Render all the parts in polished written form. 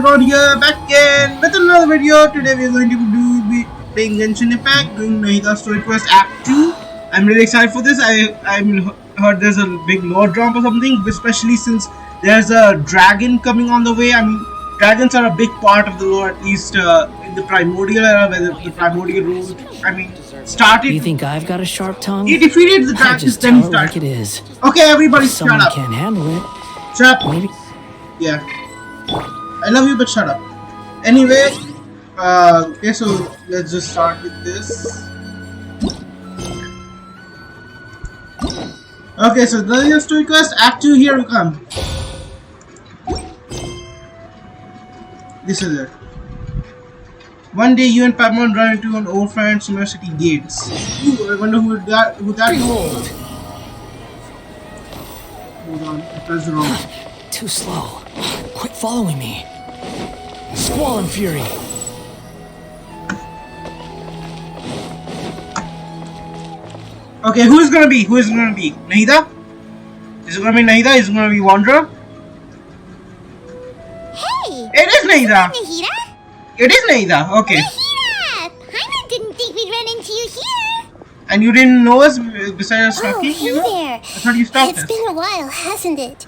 everyone, here back again with another video. Today we are going to be playing Genshin Impact, doing Nahida Story Quest Act 2. I'm really excited for this. I heard there's a big lore drop or something, especially since there's a dragon coming on the way. I mean, dragons are a big part of the lore, at least in the Primordial era, where the Primordial ruled. I mean, started. You think I've got a sharp tongue? He defeated the dragons, just then he tell it started. like it is. Okay, everybody, If shut someone up. can't handle it. Shut up. Maybe. Yeah. I love you, but shut up. Anyway, okay, so let's just start with this. Okay, so the story quest, Act 2, here we come. This is it. One day, you and Pamon run into an old friend's university gates. Ooh, I wonder who that is. Hold on, I pressed wrong. Too slow. Quit following me. Squall and fury. Okay, who is gonna be? Who is gonna be? Nahida? Is it gonna be Nahida? Is it gonna be Wanderer? Hey! It is Nahida! Nahida? It is Nahida, okay. Nahida! Paimon didn't think we'd run into you here. And you didn't know us besides us Oh, talking? hey You know? there. I thought you stopped It's us. been a while, hasn't it?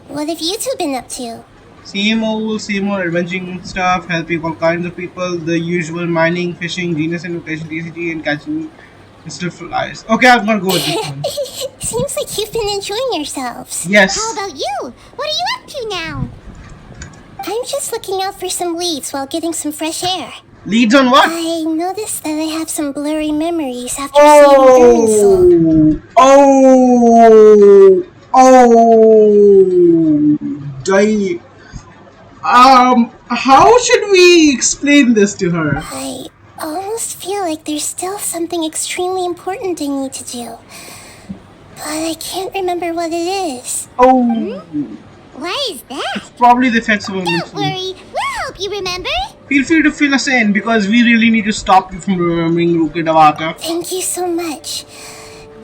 What have you two been up to? Same old, avenging stuff, helping all kinds of people, the usual mining, fishing, genius invitation, TCG, and catching Mr. Flies. Okay, I'm gonna go with this one. Seems like you've been enjoying yourselves. Yes. How about you? What are you up to now? I'm just looking out for some leads while getting some fresh air. Leads on what? I noticed that I have some blurry memories after seeing Ernsel. Die. How should we explain this to her? I almost feel like there's still something extremely important I need to do. But I can't remember what it is. Oh, Why is that? probably the effects of a Don't mixture. worry, we'll help you remember. Feel free to fill us in because we really need to stop you from remembering Ruki Davata. Thank you so much.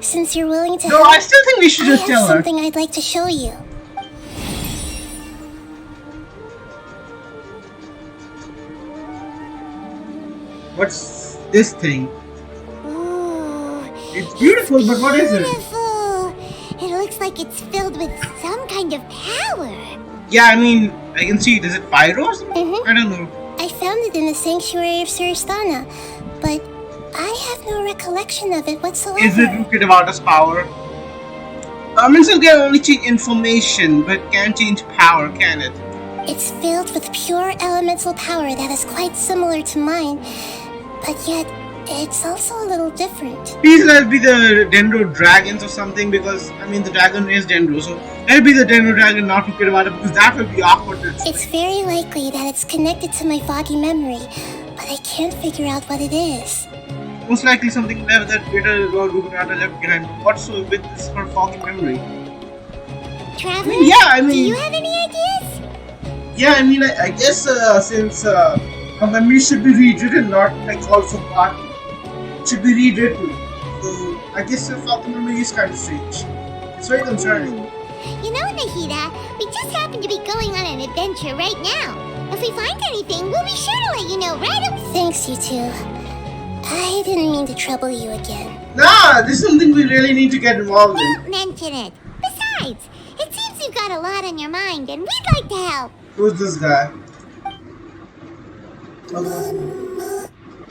Since you're willing to No, help, I still think we should I just have tell her. something I'd like to show you. What's this thing? Ooh, It's beautiful, but what is it? beautiful. It looks like it's filled with some kind of power. Yeah, I mean, I can see it. Is it pyro or something? Mhm. I don't know. I found it in the sanctuary of Suristana, but I have no recollection of it whatsoever. Is it Ruki Davata's power? Missile can only change information, but can't change power, can it? It's filled with pure elemental power that is quite similar to mine, but yet it's also a little different. Please let it be the Dendro dragons or something, because, I mean, the dragon is Dendro, so let it be the Dendro dragon, not Ruki Davata, because that will be awkward. It's very likely that it's connected to my foggy memory, but I can't figure out what it is. Most likely something left that Peter or Ruki Davata left behind. What's with this her foggy memory? Traveler, Yeah, do you have any ideas? Yeah, I mean, I guess since a memory should be rewritten, not like all forgotten, it should be rewritten. So I guess the fucking memory is kind of strange. It's very concerning. You know, Nahida, we just happen to be going on an adventure right now. If we find anything, we'll be sure to let you know right away. Thanks, you two. I didn't mean to trouble you again. Nah, this is something we really need to get involved in. Don't mention it. Besides, it seems you've got a lot on your mind, and we'd like to help. Who's this guy?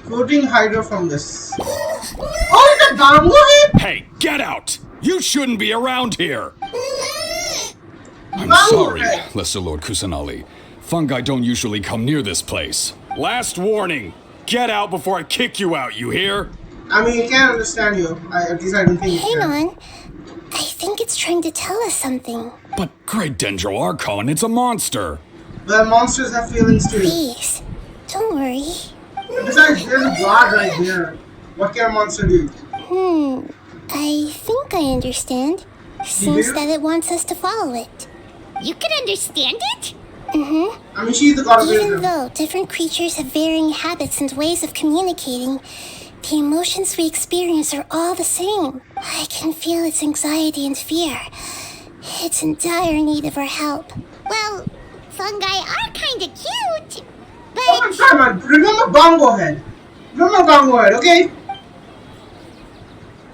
Floating Hydra from this. Oh, it's a Darmo head? Hey, get out! You shouldn't be around here! I'm Darmo sorry, head. Lesser Lord Kusanali. Fungi don't usually come near this place. Last warning! Get out before I kick you out, you hear? I mean, I can't understand you. At least I don't think you Hang can. on. I think it's trying to tell us something. But Great Dendro Archon, it's a monster! Well, monsters have feelings too. Please, don't worry. Besides, there's a god right there. What can a monster do? I think I understand. Seems do? that it wants us to follow it. You can understand it? I mean, she's the god of Even wisdom. though different creatures have varying habits and ways of communicating, the emotions we experience are all the same. I can feel its anxiety and fear. It's in dire need of our help. Well, fungi are kinda cute, Oh, but... come on, remember Bongo Head. Remember Bongo Head, okay?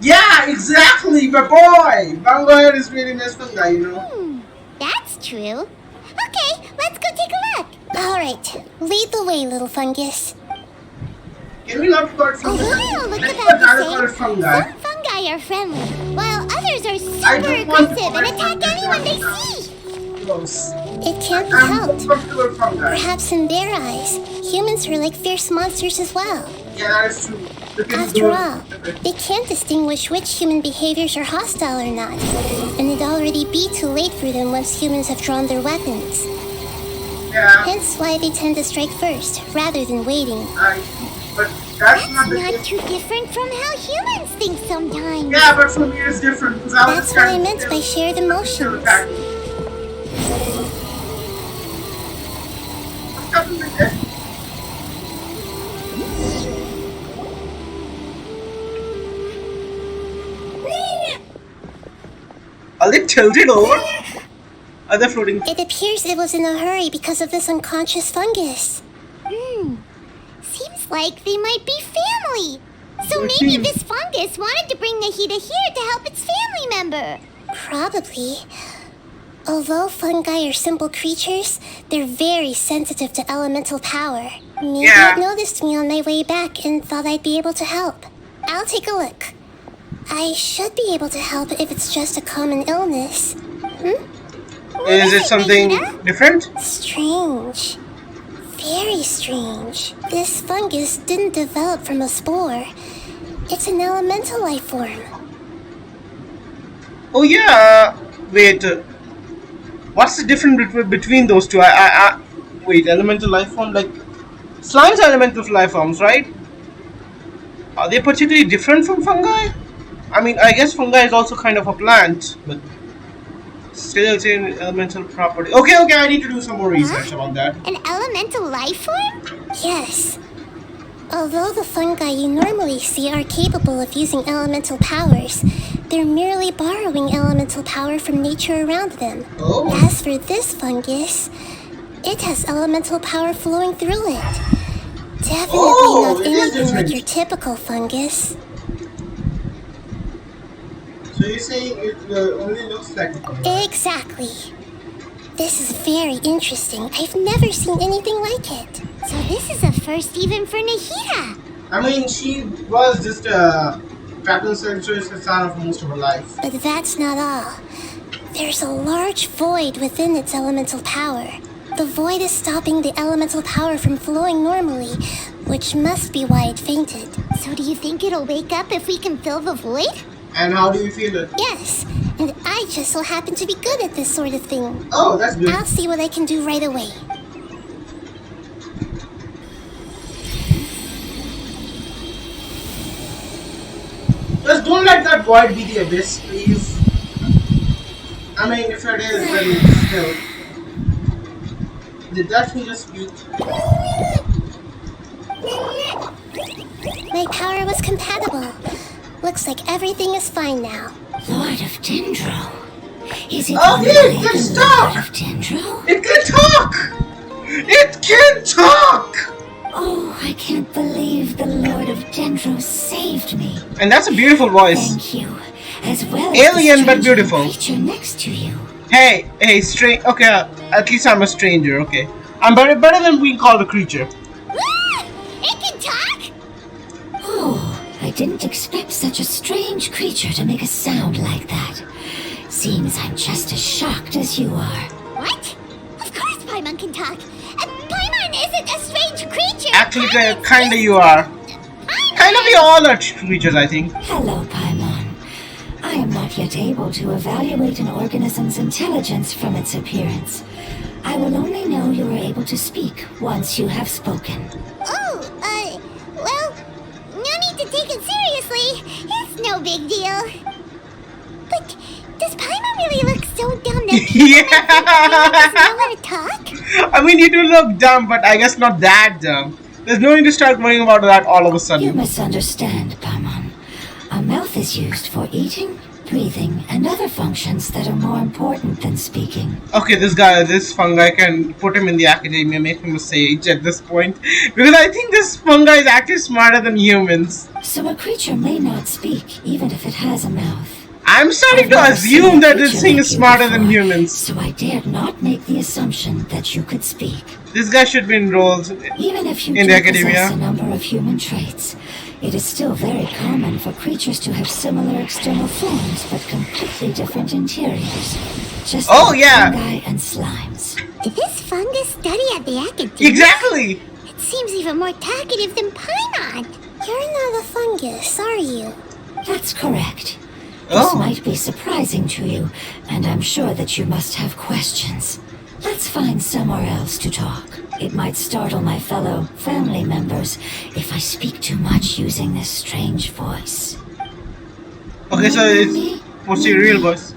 Yeah, exactly, my boy! Bongo Head is really nice fungi, you know? That's true. Okay, let's go take a look. Alright, lead the way, little fungus. Can we not call it fungi? Although they all look Let's about not the call it same, fungi. some fungi are friendly, while others are I super don't want to aggressive call and it attack fungi. anyone they see. Close. It can't be I'm helped. comfortable with fungi. Perhaps in their eyes, humans are like fierce monsters as well. Yeah, that is true. Look at After the- all, they can't distinguish which human behaviors are hostile or not, and it'd already be too late for them once humans have drawn their weapons. Yeah, Hence why they tend to strike first, rather than waiting. but that's not That's the not case. too different from how humans think sometimes. Yeah, but for me it's different. Because I was That's what I meant by shared emotions. Are they tilted over? Are they floating? It appears it was in a hurry because of this unconscious fungus. Seems like they might be family. So maybe this fungus wanted to bring Nahida here to help its family member. Probably. Although fungi are simple creatures, they're very sensitive to elemental power. Maybe Yeah. it noticed me on my way back and thought I'd be able to help. I'll take a look. I should be able to help if it's just a common illness. What Is it something Nahida? different? Strange. Very strange. This fungus didn't develop from a spore. It's an elemental life form. Oh yeah. Wait. What's the difference between those two? Wait. Elemental life form, like slimes are elemental life forms, right? Are they particularly different from fungi? I mean, I guess fungi is also kind of a plant, but still it's an elemental property. Okay, I need to do some more research about that. An elemental life form? Yes. Although the fungi you normally see are capable of using elemental powers, they're merely borrowing elemental power from nature around them. Oh. As for this fungus, it has elemental power flowing through it. Definitely Oh, not it is anything like different. your typical fungus. So you're saying it only looks like a fungi? Exactly. This is very interesting. I've never seen anything like it. So this is a first even for Nahida. I mean, she was just a pattern sensuous son of most of her life. But that's not all. There's a large void within its elemental power. The void is stopping the elemental power from flowing normally, which must be why it fainted. So do you think it'll wake up if we can fill the void? And how do you feel it? Yes, and I just so happen to be good at this sort of thing. Oh, that's good. I'll see what I can do right away. Just don't let that void be the abyss, please. I mean, if it is, then still. Did that thing just speak? My power was compatible. Looks like everything is fine now. Lord of Dendro. Is it Oh, really it can the talk! Lord of Dendro? It can talk! It can talk! Oh, I can't believe the Lord of Dendro saved me. And that's a beautiful voice. Thank you. As well as Alien, the but strange beautiful. creature next to you. Hey, okay, at least I'm a stranger, okay. I'm better than being called a creature. Ah! It can talk? Oh, I didn't expect such a strange creature to make a sound like that. Seems I'm just as shocked as you are. What? Of course Paimon can talk. Paimon isn't a strange creature. Actually, Paimon's kinda just- you are. Paimon! Kinda we all are creatures, I think. Hello, Paimon. I am not yet able to evaluate an organism's intelligence from its appearance. I will only know you are able to speak once you have spoken. Oh, well, no need to take it seriously. It's no big deal. But does Paimon really look so dumb that people might think Paimon doesn't know how to talk? I mean, you do look dumb, but I guess not that dumb. There's no need to start worrying about that all of a You sudden. misunderstand, Paimon. A mouth is used for eating breathing, and other functions that are more important than speaking. Okay, this fungi can put him in the academia, make him a sage at this point. Because I think this fungi is actually smarter than humans. So a creature may not speak, even if it has a mouth. I'm starting I've to never assume seen a that this creature thing like is you smarter than before, humans. So I dared not make the assumption that you could speak. This guy should be enrolled Even if you in do the possess academia. a number of human traits, it is still very common for creatures to have similar external forms but completely different interiors. Just Oh, like yeah. fungi and slimes. Did this fungus study at the academia? Exactly! It seems even more talkative than Paimon. You're not a fungus, are you? That's correct. This Oh. might be surprising to you, and I'm sure that you must have questions. Let's find somewhere else to talk. It might startle my fellow family members if I speak too much using this strange voice. Okay, so it's what's your real voice?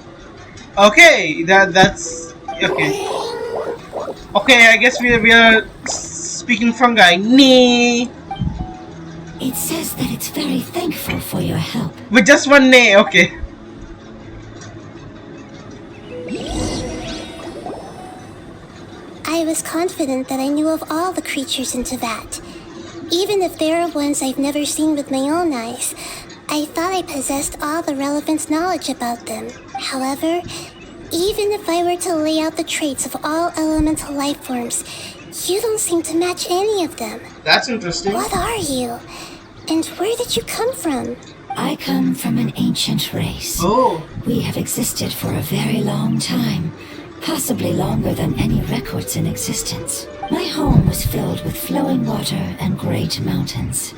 Okay, that's okay. Okay, I guess we are speaking fungi. Nee. It says that it's very thankful for your help. With just one nay, okay. I was confident that I knew of all the creatures in Teyvat. Even if there are ones I've never seen with my own eyes, I thought I possessed all the relevant knowledge about them. However, even if I were to lay out the traits of all elemental life forms, you don't seem to match any of them. That's interesting. What are you? And where did you come from? I come from an ancient race. Oh. We have existed for a very long time, possibly longer than any records in existence. My home was filled with flowing water and great mountains.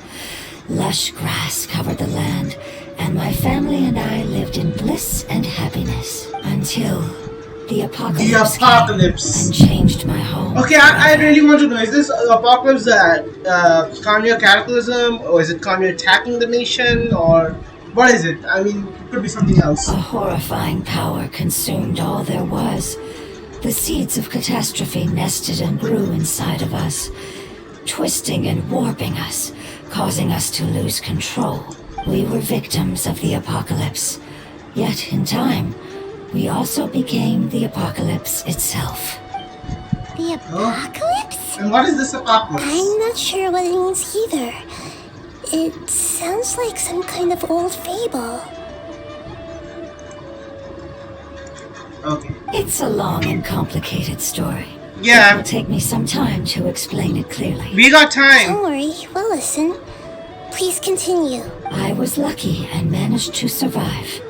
Lush grass covered the land, and my family and I lived in bliss and happiness until the apocalypse, The apocalypse. came and changed my home. Okay, I really want to know, is this apocalypse Kanye cataclysm, or is it Kanye attacking the nation, or what is it? I mean, it could be something else. A horrifying power consumed all there was. The seeds of catastrophe nested and grew inside of us, twisting and warping us, causing us to lose control. We were victims of the apocalypse. Yet, in time, we also became the apocalypse itself. The apocalypse? And what is this apocalypse? I'm not sure what it means either. It sounds like some kind of old fable. Okay. It's a long and complicated story. It Yeah, will take me some time to explain it clearly. we got time. Don't worry, we'll listen. Please continue. I was lucky and managed to survive.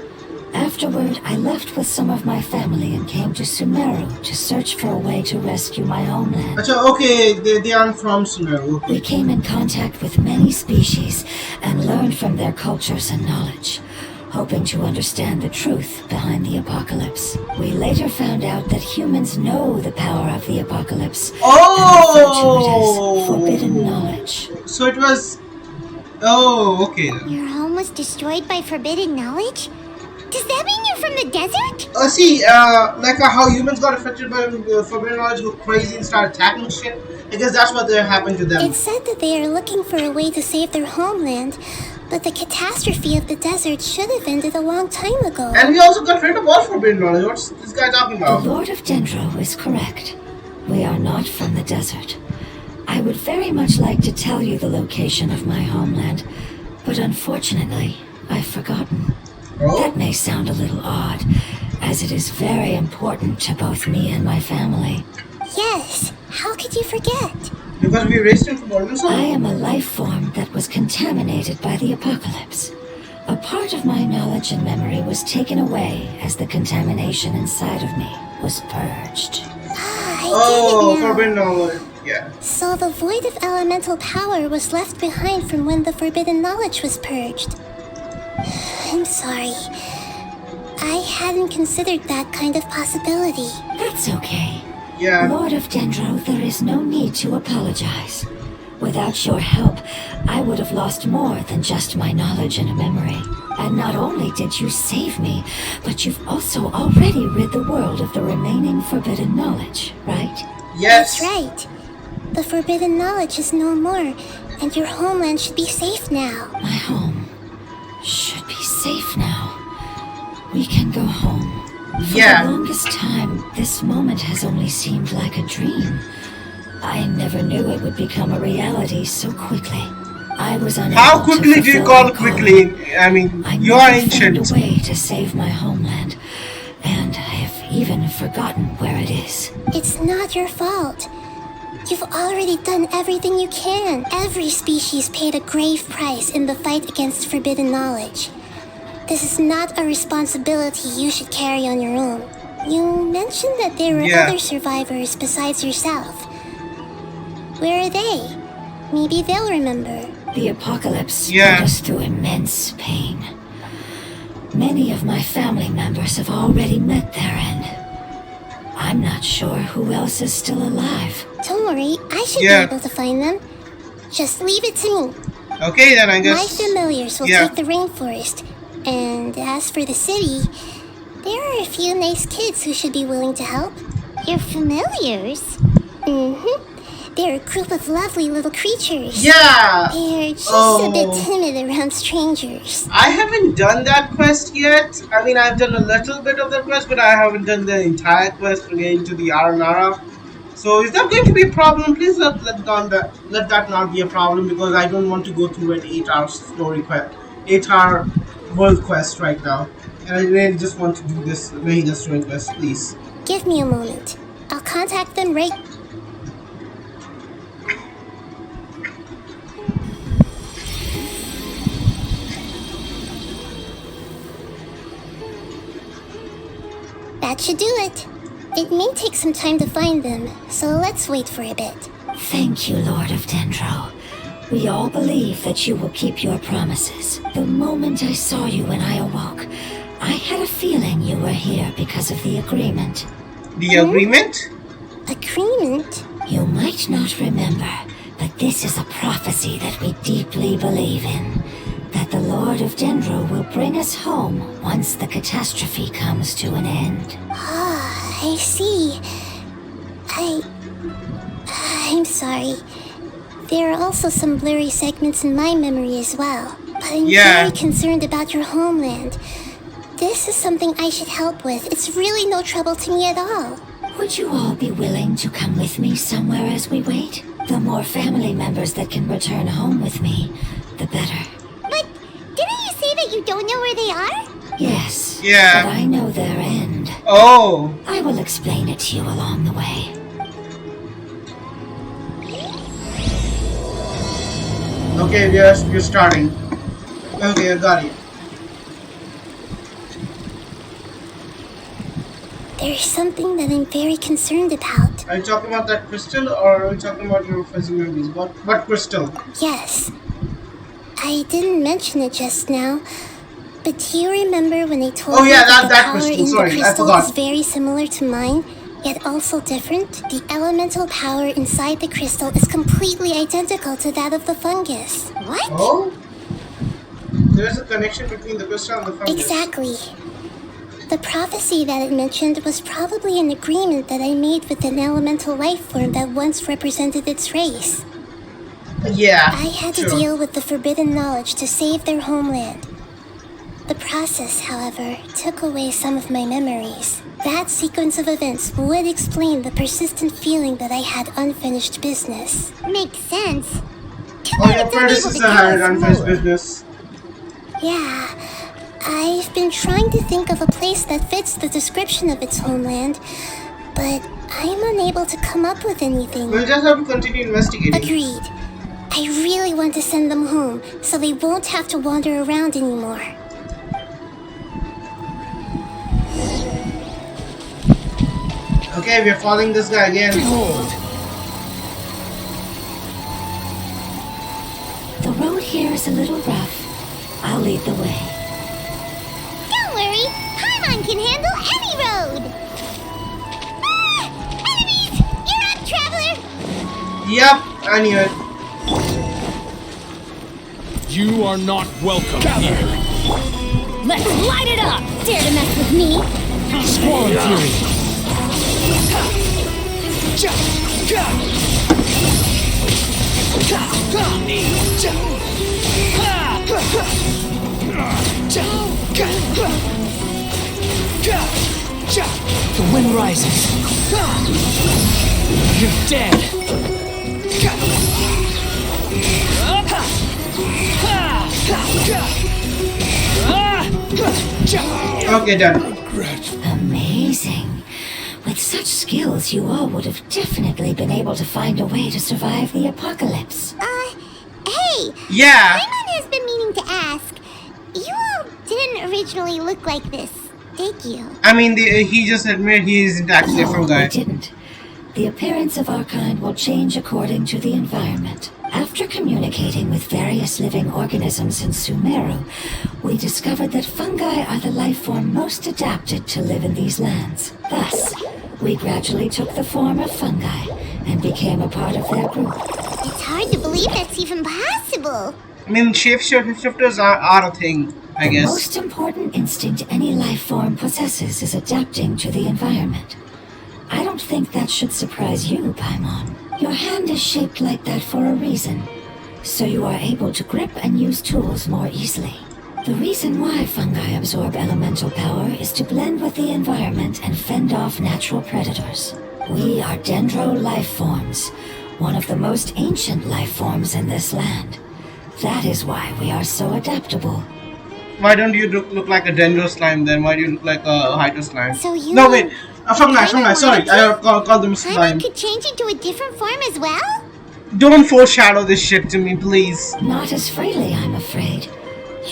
Afterward, I left with some of my family and came to Sumeru to search for a way to rescue my homeland. Acha, okay, they aren't from Sumeru. We came in contact with many species and learned from their cultures and knowledge, hoping to understand the truth behind the apocalypse. We later found out that humans know the power of the apocalypse and refer to it as forbidden knowledge. So it was. Oh, okay. Your home was destroyed by forbidden knowledge? Does that mean you're from the desert? See, like how humans got affected by forbidden knowledge, go crazy and start attacking shit. I guess that's what happened to them. It said that they are looking for a way to save their homeland, but the catastrophe of the desert should have ended a long time ago. And we also got rid of all forbidden knowledge. What's this guy talking The about? Lord of Dendro is correct. We are not from the desert. I would very much like to tell you the location of my homeland, but unfortunately, I've forgotten. Oh? That may sound a little odd, as it is very important to both me and my family. Yes, how could you forget? Because we raised him from orphans? I am a life form that was contaminated by the apocalypse. A part of my knowledge and memory was taken away as the contamination inside of me was purged. I Oh, get it now. forbidden knowledge. Yeah. So the void of elemental power was left behind from when the forbidden knowledge was purged. I'm sorry. I hadn't considered that kind of possibility. That's okay. Yeah. Lord of Dendro, there is no need to apologize. Without your help, I would have lost more than just my knowledge and memory. And not only did you save me, but you've also already rid the world of the remaining forbidden knowledge, right? Yes. That's right. The forbidden knowledge is no more, and your homeland should be safe now. My home should be safe now. We can go home. For Yeah. the longest time, this moment has only seemed like a dream. I never knew it would become a reality so quickly. I was unable How quickly to do you fulfill call my it quickly? calling. I mean, I you never are found ancient. a way to save my homeland, and I have even forgotten where it is. It's not your fault. You've already done everything you can. Every species paid a grave price in the fight against forbidden knowledge. This is not a responsibility you should carry on your own. You mentioned that there were Yeah. other survivors besides yourself. Where are they? Maybe they'll remember. The apocalypse Yeah. put us through immense pain. Many of my family members have already met their end. I'm not sure who else is still alive. Don't worry, I should Yeah. be able to find them. Just leave it to me. Okay, then I guess. My familiars will Yeah. take the rainforest. And as for the city, there are a few nice kids who should be willing to help. Your familiars? Mm-hmm. They're a group of lovely little creatures. Yeah. They're just Oh. a bit timid around strangers. I haven't done that quest yet. I mean, I've done a little bit of the quest, but I haven't done the entire quest for getting to the Aranara. So is that going to be a problem? Please let that not be a problem, because I don't want to go through an 8-hour story quest, 8-hour world quest right now. And I really just want to do this Nahida story quest, please. Give me a moment. I'll contact them right... That should do it. It may take some time to find them, so let's wait for a bit. Thank you, Lord of Dendro. We all believe that you will keep your promises. The moment I saw you when I awoke, I had a feeling you were here because of the agreement. The agreement? Agreement? You might not remember, but this is a prophecy that we deeply believe in. That the Lord of Dendro will bring us home once the catastrophe comes to an end. Ah, I see. I'm sorry. There are also some blurry segments in my memory as well. But I'm very concerned about your homeland. This is something I should help with. It's really no trouble to me at all. Would you all be willing to come with me somewhere as we wait? The more family members that can return home with me, the better. But didn't you say that you don't know where they are? Yes. Yeah. But I know their end. Oh. I will explain it to you along the way. Okay, we're starting. Okay, I got it. There's something that I'm very concerned about. Are you talking about that crystal, or are you talking about your fuzzy memories? What crystal? Yes. I didn't mention it just now, but do you remember when they told Oh, me yeah, that the that power crystal. in Sorry, I the crystal forgot. is very similar to mine, yet also different? The elemental power inside the crystal is completely identical to that of the fungus. What? Oh? There's a connection between the crystal and the fungus. Exactly. The prophecy that it mentioned was probably an agreement that I made with an elemental life form that once represented its race. Yeah. I had to sure. deal with the forbidden knowledge to save their homeland. The process, however, took away some of my memories. That sequence of events would explain the persistent feeling that I had unfinished business. Makes sense. Oh, your predecessor had unfinished business. Yeah, I've been trying to think of a place that fits the description of its homeland, but I'm unable to come up with anything. We'll just have to continue investigating. Agreed. I really want to send them home, so they won't have to wander around anymore. Okay, we're following this guy again. The road here is a little rough. I'll lead the way. Don't worry, Paimon can handle any road! Ah! Enemies! You're up, traveler! Yep, I knew it. You are not welcome here. Let's light it up! Dare to mess with me? Squall Fury. moon rises. You're dead. Okay, done. Amazing. With such skills, you all would have definitely been able to find a way to survive the apocalypse. Hey! Yeah. Paimon has been meaning to ask. You all didn't originally look like this, did you? I mean, he just admitted he isn't actually a No, fungi. we didn't. The appearance of our kind will change according to the environment. After communicating with various living organisms in Sumeru, we discovered that fungi are the life form most adapted to live in these lands. Thus, we gradually took the form of fungi and became a part of their group. It's hard to believe that's even possible. I mean, shapeshifters are a thing, I The guess. most important instinct any life form possesses is adapting to the environment. I don't think that should surprise you, Paimon. Your hand is shaped like that for a reason, so you are able to grip and use tools more easily. The reason why fungi absorb elemental power is to blend with the environment and fend off natural predators. We are Dendro life forms, one of the most ancient life forms in this land. That is why we are so adaptable. Why don't you look like a Dendro slime then? Why do you look like a Hydro slime? So you... No, wait. A fungi, sorry. I called them slime. Paimon could change into a different form as well? Don't foreshadow this shit to me, please. Not as freely, I'm afraid.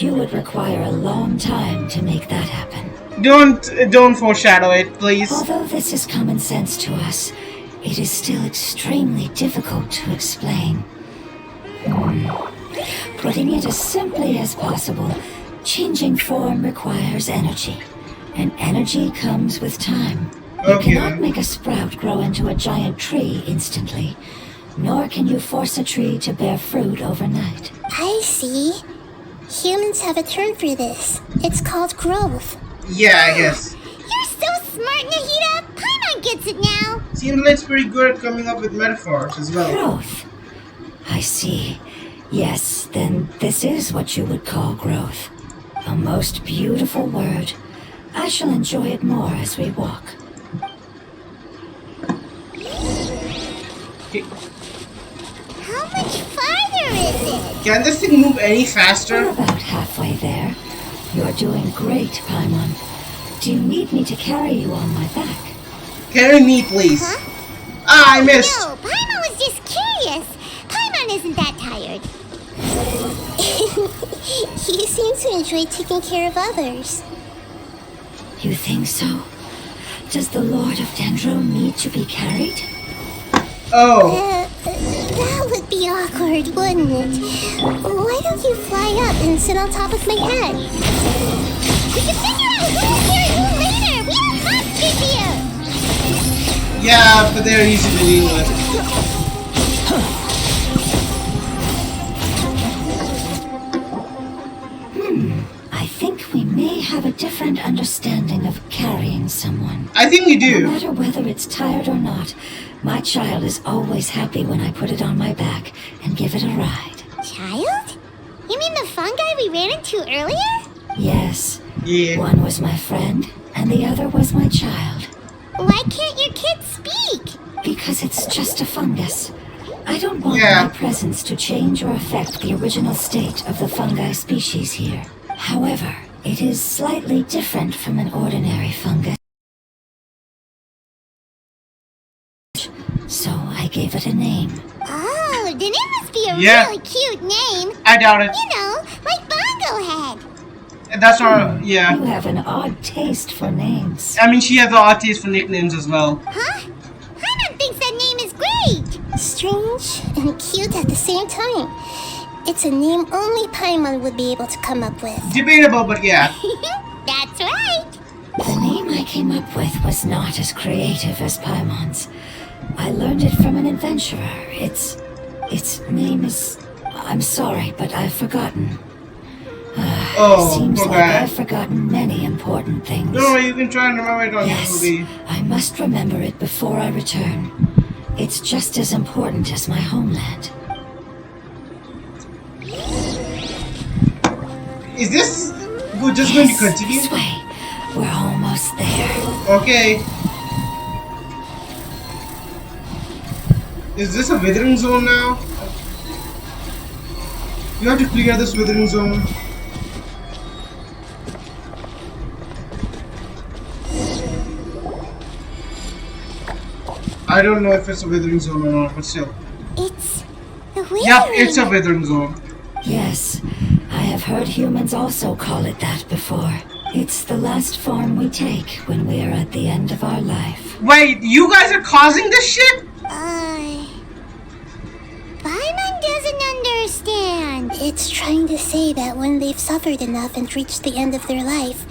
You would require a long time to make that happen. Don't foreshadow it, please. Although this is common sense to us, it is still extremely difficult to explain. Putting it as simply as possible, changing form requires energy, and energy comes with time. You Okay. cannot make a sprout grow into a giant tree instantly, nor can you force a tree to bear fruit overnight. I see. Humans have a term for this. It's called growth. Yeah, I guess. You're so smart, Nahida! Paimon gets it now! Seems like it's pretty good at coming up with metaphors as well. Growth. I see. Yes, then this is what you would call growth. A most beautiful word. I shall enjoy it more as we walk. How much farther is it? Can this thing move any We're faster? about halfway there. You're doing great, Paimon. Do you need me to carry you on my back? Carry me, please. Huh? Ah, I missed. No, Paimon was just curious. Paimon isn't that tired. You seem to enjoy taking care of others. You think so? Does the Lord of Dendro need to be carried? Oh, That would be awkward, wouldn't it? Why don't you fly up and sit on top of my head? We can figure out who's here and who later! We don't have to here! yeah, but they're easy to deal with. I think we may have a different understanding of carrying someone. I think you No do. matter whether it's tired or not, my child is always happy when I put it on my back and give it a ride. Child? You mean the fungi we ran into earlier? Yes, Yeah. one was my friend and the other was my child. Why can't your kid speak? Because it's just a fungus. I don't want Yeah. my presence to change or affect the original state of the fungi species here. However, it is slightly different from an ordinary fungus. So I gave it a name. Oh, then it must be a Yeah. really cute name. I doubt it. You know, like Bongo Head. That's our, yeah. You have an odd taste for names. I mean, she has the odd taste for nicknames as well. Huh? Paimon thinks that name is great. Strange and cute at the same time. It's a name only Paimon would be able to come up with. Debatable, but yeah. That's right. The name I came up with was not as creative as Paimon's. I learned it from an adventurer. Its name is... I'm sorry, but I've forgotten. Oh, Seems poor like guy. I've forgotten many important things. No, you can try and remember it on the Yes, movie. I must remember it before I return. It's just as important as my homeland. Is this just going to continue? This way. We're almost there. Okay. Is this a withering zone now? You have to clear this withering zone. I don't know if it's a withering zone or not, but still. It's the withering. Yep, it's a withering zone. Yes, I have heard humans also call it that before. It's the last form we take when we are at the end of our life. Wait, you guys are causing this shit? Paimon doesn't understand. It's trying to say that when they've suffered enough and reached the end of their life,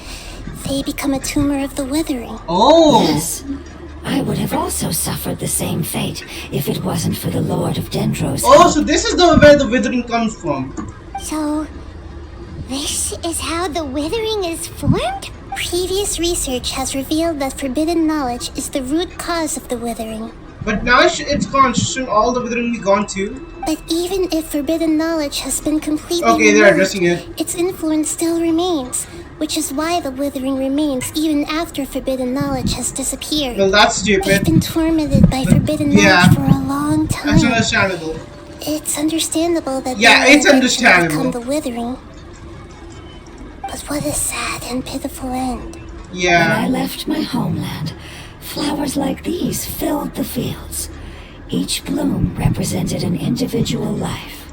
they become a tumor of the withering. Oh. Yes, I would have also suffered the same fate if it wasn't for the Lord of Dendro's Oh, help. so this is where the withering comes from. So, this is how the withering is formed? Previous research has revealed that forbidden knowledge is the root cause of the withering. But now it's gone. Shouldn't all the withering be gone too? But even if forbidden knowledge has been completely Okay, they're removed, addressing it. its influence still remains, which is why the withering remains even after forbidden knowledge has disappeared. Well, that's They've stupid. been tormented by forbidden yeah. knowledge for a long time. That's understandable. It's understandable that Yeah, they will it's eventually understandable. become the withering. But what a sad and pitiful end. When I Yeah. left my homeland, flowers like these filled the fields. Each bloom represented an individual life.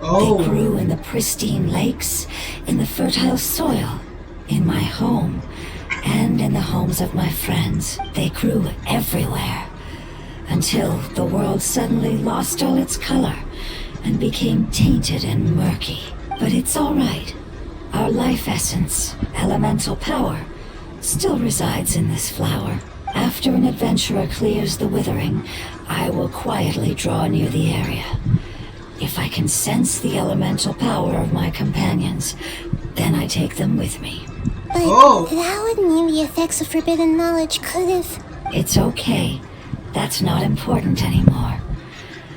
They Oh. grew in the pristine lakes, in the fertile soil, in my home, and in the homes of my friends. They grew everywhere, until the world suddenly lost all its color and became tainted and murky. But it's all right. Our life essence, elemental power, still resides in this flower. After an adventurer clears the withering, I will quietly draw near the area. If I can sense the elemental power of my companions, then I take them with me. But Oh. that would mean the effects of forbidden knowledge could have... It's okay. That's not important anymore.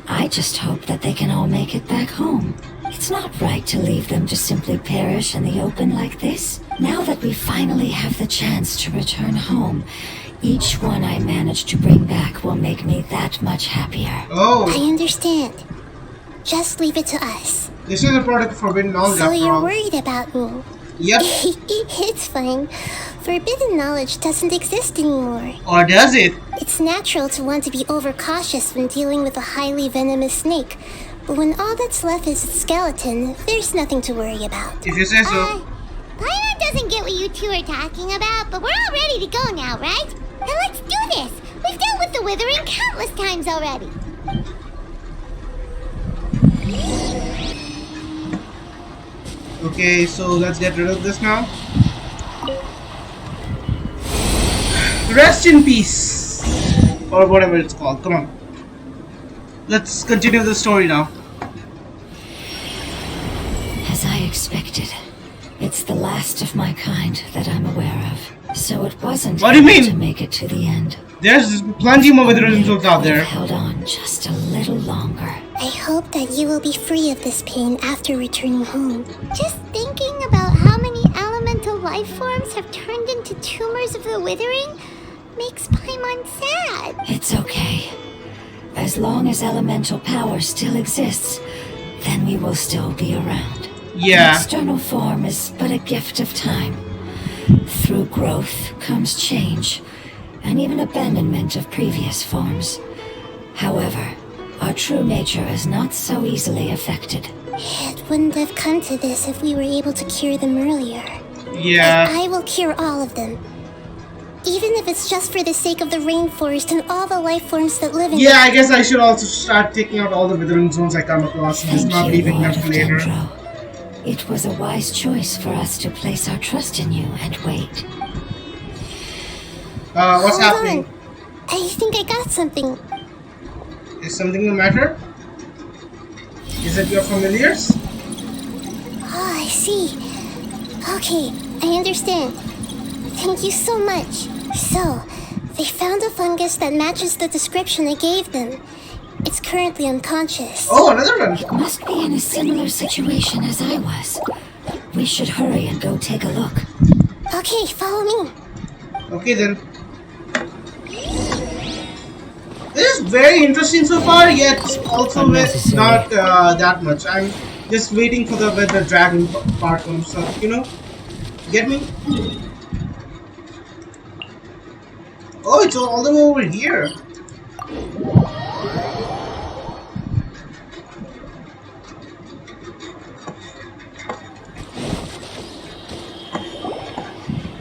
I just hope that they can all make it back home. It's not right to leave them to simply perish in the open like this. Now that we finally have the chance to return home, each one I manage to bring back will make me that much happier. Oh. I understand. Just leave it to us. This is a product of forbidden knowledge So after you're all. worried about me. Yep. It's fine. Forbidden knowledge doesn't exist anymore. Or does it? It's natural to want to be overcautious when dealing with a highly venomous snake. But when all that's left is its skeleton, there's nothing to worry about. If you say so. Paimon doesn't get what you two are talking about, but we're all ready to go now, right? Then let's do this. We've dealt with the withering countless times already. Okay, so let's get rid of this now. Rest in peace. Or whatever it's called. Come on. Let's continue the story now. As I expected, it's the last of my kind that I'm aware of. So it wasn't What do you easy mean? to make it to the end. There's plenty more withering zones out I've there. held on just a little longer. I hope that you will be free of this pain after returning home. Just thinking about how many elemental life forms have turned into tumors of the withering makes Paimon sad. It's okay. As long as elemental power still exists, then we will still be around. Yeah. An external form is but a gift of time. Through growth comes change, and even abandonment of previous forms. However, our true nature is not so easily affected. It wouldn't have come to this if we were able to cure them earlier. Yeah. I will cure all of them. Even if it's just for the sake of the rainforest and all the life forms that live in it. Yeah, I guess I should also start taking out all the withering zones I come across and just Thank not you, leaving Lord them of for later. Dendro. It was a wise choice for us to place our trust in you and wait. What's Hold happening? on. I think I got something. Is something the matter? Is it your familiars? Oh, I see. Okay, I understand. Thank you so much. So, they found a fungus that matches the description I gave them. It's currently unconscious. Oh, another one. Must be in a similar situation as I was. We should hurry and go take a look. Okay, follow me. Okay then. This is very interesting so far, yet also Unnecessary. not that much. I'm just waiting for when the dragon part comes. So get me? Oh, it's all the way over here.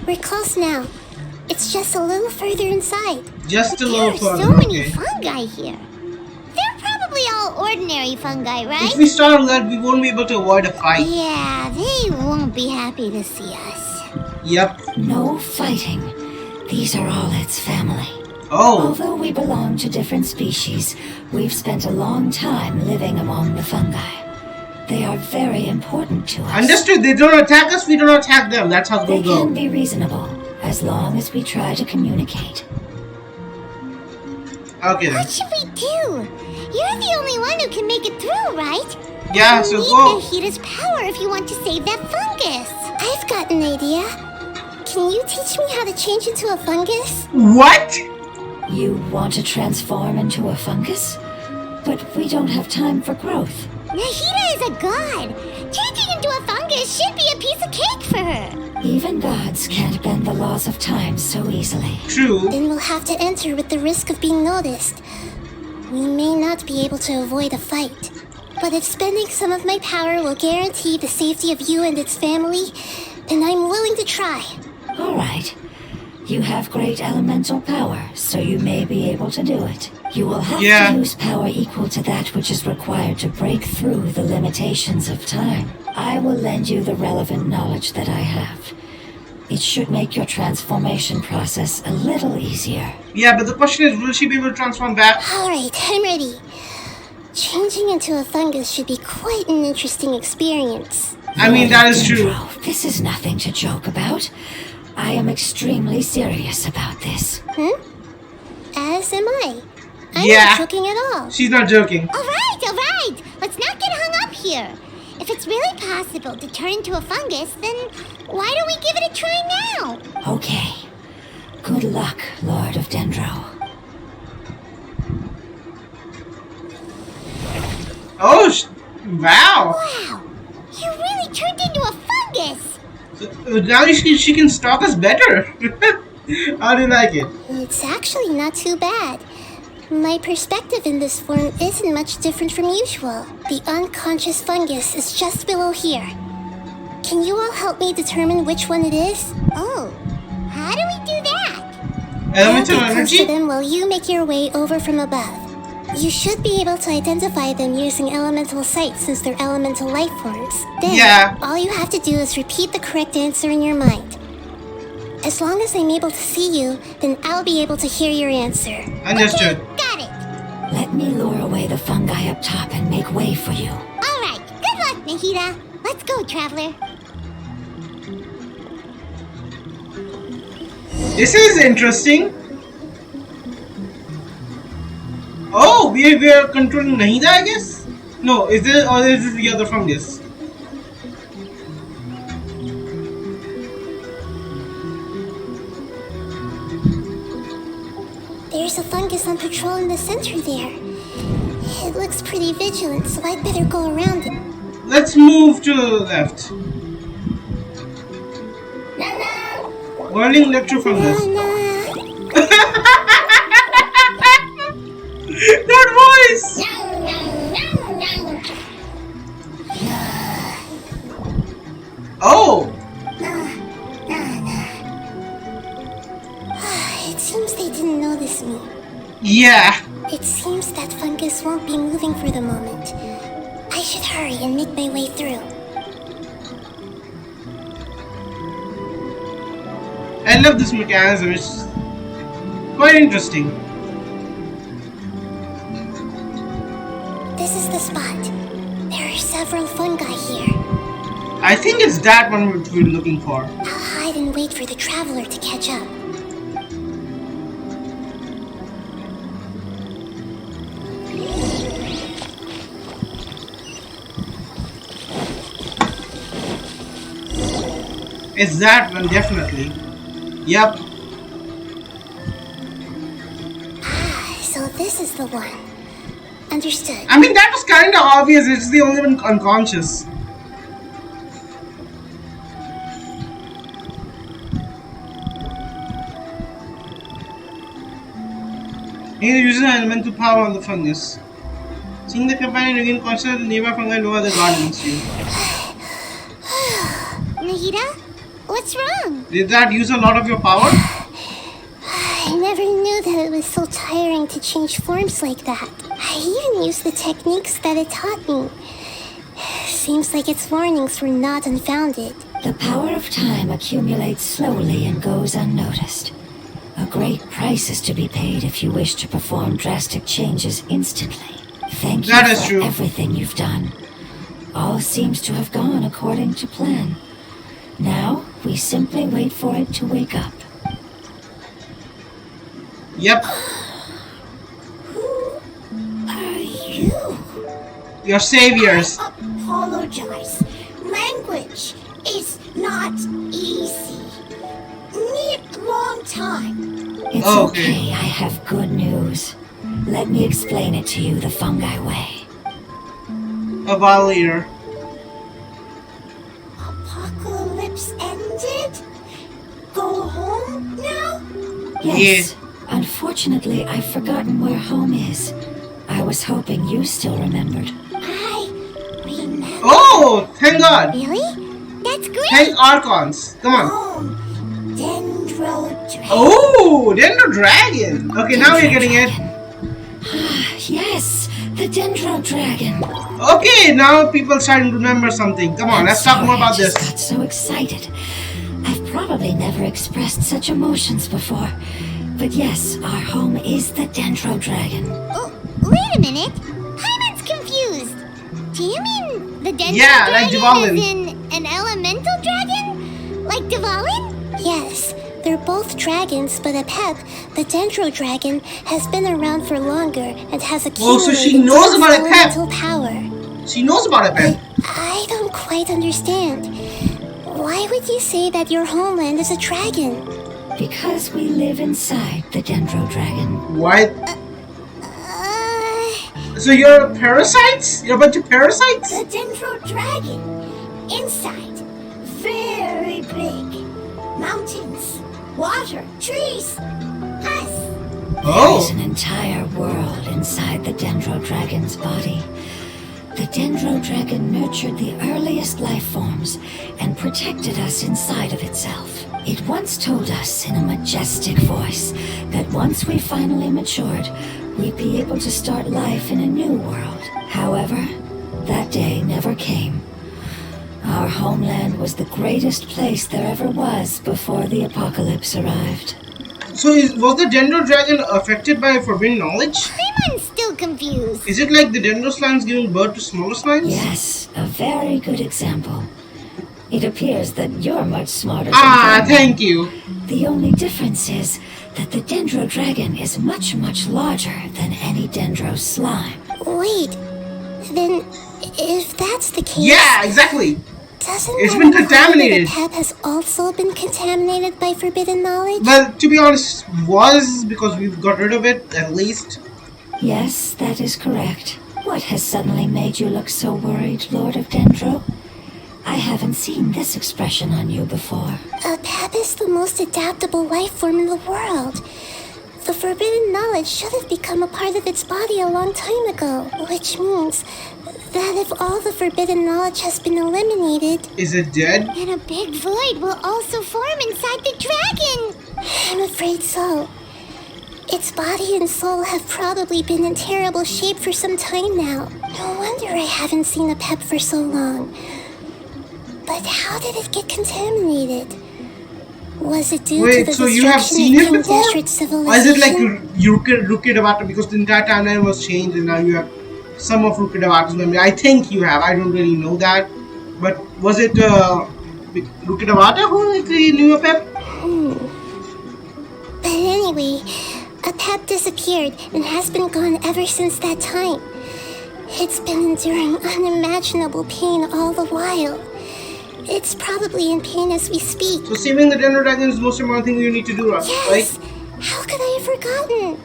We're close now. It's just a little further inside. Just a There little are further. so many Okay. fungi here. They're probably all ordinary fungi, If right? we start on that, we won't be able to avoid a fight. Yeah, they won't be happy to see us. Yep. No fighting. These are all its family. Oh. Although we belong to different species, we've spent a long time living among the fungi. They are very important to us. Understood. They don't attack us, we don't attack them. That's how it They will go. can be reasonable, as long as we try to communicate. Okay then. What should we do? You're the only one who can make it through, right? Yeah, You so need go. Nahida's power if you want to save that fungus. I've got an idea. Can you teach me how to change into a fungus? What? You want to transform into a fungus? But we don't have time for growth. Nahida is a god. Changing into a fungus should be a piece of cake for her. Even gods can't bend the laws of time so easily. True. Then we'll have to enter with the risk of being noticed. We may not be able to avoid a fight. But if spending some of my power will guarantee the safety of you and its family, then I'm willing to try. All right. You have great elemental power, so you may be able to do it. You will have Yeah. to use power equal to that which is required to break through the limitations of time. I will lend you the relevant knowledge that I have. It should make your transformation process a little easier. Yeah, but the question is, will she be able to transform back? Alright, I'm ready. Changing into a fungus should be quite an interesting experience. I mean, that is true. Dendro, this is nothing to joke about. I am extremely serious about this. As am I. I'm Yeah. not joking at all. She's not joking. Alright. Let's not get hung up here. If it's really possible to turn into a fungus, then why don't we give it a try now? Okay. Good luck, Lord of Dendro. Oh, wow. Wow, you really turned into a fungus. Now she can stalk us better. How do you like it? It's actually not too bad. My perspective in this form isn't much different from usual. The unconscious fungus is just below here. Can you all help me determine which one it is? Oh, how do we do that? Elemental I'll get close to energy? them while you make your way over from above. You should be able to identify them using elemental sight since they're elemental life forms. Then, Yeah. all you have to do is repeat the correct answer in your mind. As long as I'm able to see you, then I'll be able to hear your answer. Understood. Got it. Let me lure away the fungi up top and make way for you. All right. Good luck, Nahida. Let's go, traveler. This is interesting. Oh, we are controlling Nahida, I guess? No, is this or is this the other fungus? There's a fungus on patrol in the center there. It looks pretty vigilant, so I'd better go around it. Let's move to the left. Whirling electrofungus. That voice! Oh! It seems they didn't notice me. Yeah. It seems that fungus won't be moving for the moment. I should hurry and make my way through. I love this mechanism. It's quite interesting. This is the spot. There are several fungi here. I think it's that one which we're looking for. I'll hide and wait for the traveler to catch up. It's that one, definitely. Yep. So this is the the one. Understood. I mean, that was kind of obvious. It's the only one unconscious. He uses an elemental power on the fungus. Seeing the companion regain consciousness, the nearby fungi lower the guard against you. Nahida? What's wrong? Did that use a lot of your power? I never knew that it was so tiring to change forms like that. I even used the techniques that it taught me. Seems like its warnings were not unfounded. The power of time accumulates slowly and goes unnoticed. A great price is to be paid if you wish to perform drastic changes instantly. Thank you That is for true. everything you've done. All seems to have gone according to plan. Now, we simply wait for it to wake up. Yep. Who are you? Your saviors. I apologize. Language is not easy. Need long time. It's Oh, okay, I have good news. Let me explain it to you the fungi way. A violator. Apocalypse ended? Go home now? Yes. Unfortunately, I've forgotten where home is. I was hoping you still remembered. I remember. Oh, thank God. Really? That's great. Thank Archons. Come on. Home. Dendro Dragon. Oh, Dendro Dragon. Okay, now we're getting it. Yes, the Dendro Dragon. Okay, now people starting to remember something. Come on, let's talk more about I just this. got so excited. I've probably never expressed such emotions before. But yes, our home is the Dendro Dragon. Oh, wait a minute. Hyman's confused. Do you mean the Dendro Yeah, Dragon like Dvalin. is in an elemental dragon? Like Dvalin? Yes, they're both dragons, but Apep, the Dendro Dragon, has been around for longer and has Oh, so accumulated she knows about Apep. elemental power. She knows about it, But Ben. I don't quite understand. Why would you say that your homeland is a dragon? Because we live inside the Dendro Dragon. What? Uh, So you're parasites? You're a bunch of parasites? the Dendro Dragon. Inside. Very big. Mountains. Water. Trees. Us. There's Oh. an entire world inside the Dendro Dragon's body. The Dendro Dragon nurtured the earliest life forms and protected us inside of itself. It once told us in a majestic voice that once we finally matured, we'd be able to start life in a new world. However, that day never came. Our homeland was the greatest place there ever was before the apocalypse arrived. So was the Dendro Dragon affected by forbidden knowledge? Hyman's still confused. Is it like the Dendro slimes giving birth to smaller slimes? Yes, a very good example. It appears that you're much smarter Ah, than them. thank you. The only difference is that the Dendro Dragon is much, much larger than any Dendro slime. Wait. Then, if that's the case... Yeah, exactly. Doesn't It's that been imply contaminated. that Apep has also been contaminated by forbidden knowledge? Well, to be honest, was because we've got rid of it at least. Yes, that is correct. What has suddenly made you look so worried, Lord of Dendro? I haven't seen this expression on you before. Apep is the most adaptable life form in the world. The forbidden knowledge should have become a part of its body a long time ago, which means that if all the forbidden knowledge has been eliminated, Is it dead? then a big void will also form inside the dragon. I'm afraid so. Its body and soul have probably been in terrible shape for some time now. No wonder I haven't seen Apep for so long. But how did it get contaminated? Was it due to Wait, the so you have destruction seen of him King before? Deshret's civilization? Or is it like Rukidavata because the entire timeline was changed and now you have some of Rukidavata's memory? I think you have. I don't really know that. But was it Rukidavata who knew Apep? But anyway, Apep disappeared and has been gone ever since that time. It's been enduring unimaginable pain all the while. It's probably in pain as we speak. So saving the Dendro Dragon is the most important thing you need to do, right? Yes! How could I have forgotten?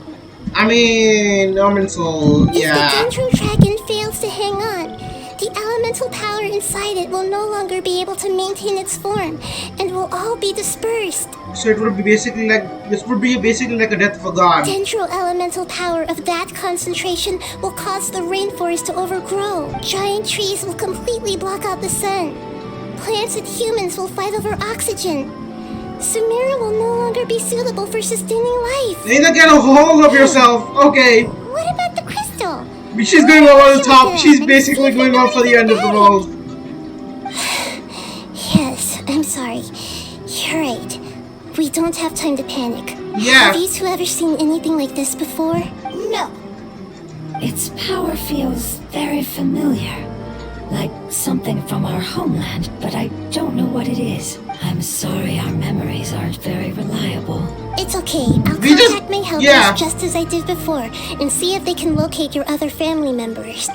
I mean, Norman Soul, If the yeah. Dendro Dragon fails to hang on, the elemental power inside it will no longer be able to maintain its form and will all be dispersed. So it would be basically like, this would be basically like a death of a god. Dendro elemental power of that concentration will cause the rainforest to overgrow. Giant trees will completely block out the sun. Plants and humans will fight over oxygen. Samira will no longer be suitable for sustaining life. Nahida, get a hold of yourself. Okay. What about the crystal? She's going over the top. She's basically going on for the end of the world. Yes, I'm sorry. You're right. We don't have time to panic. Yeah. Have you two ever seen anything like this before? No. Its power feels very familiar. Like something from our homeland, but I don't know what it is. I'm sorry our memories aren't very reliable. It's okay. I'll We just- contact my helpers yeah. just as I did before and see if they can locate your other family members.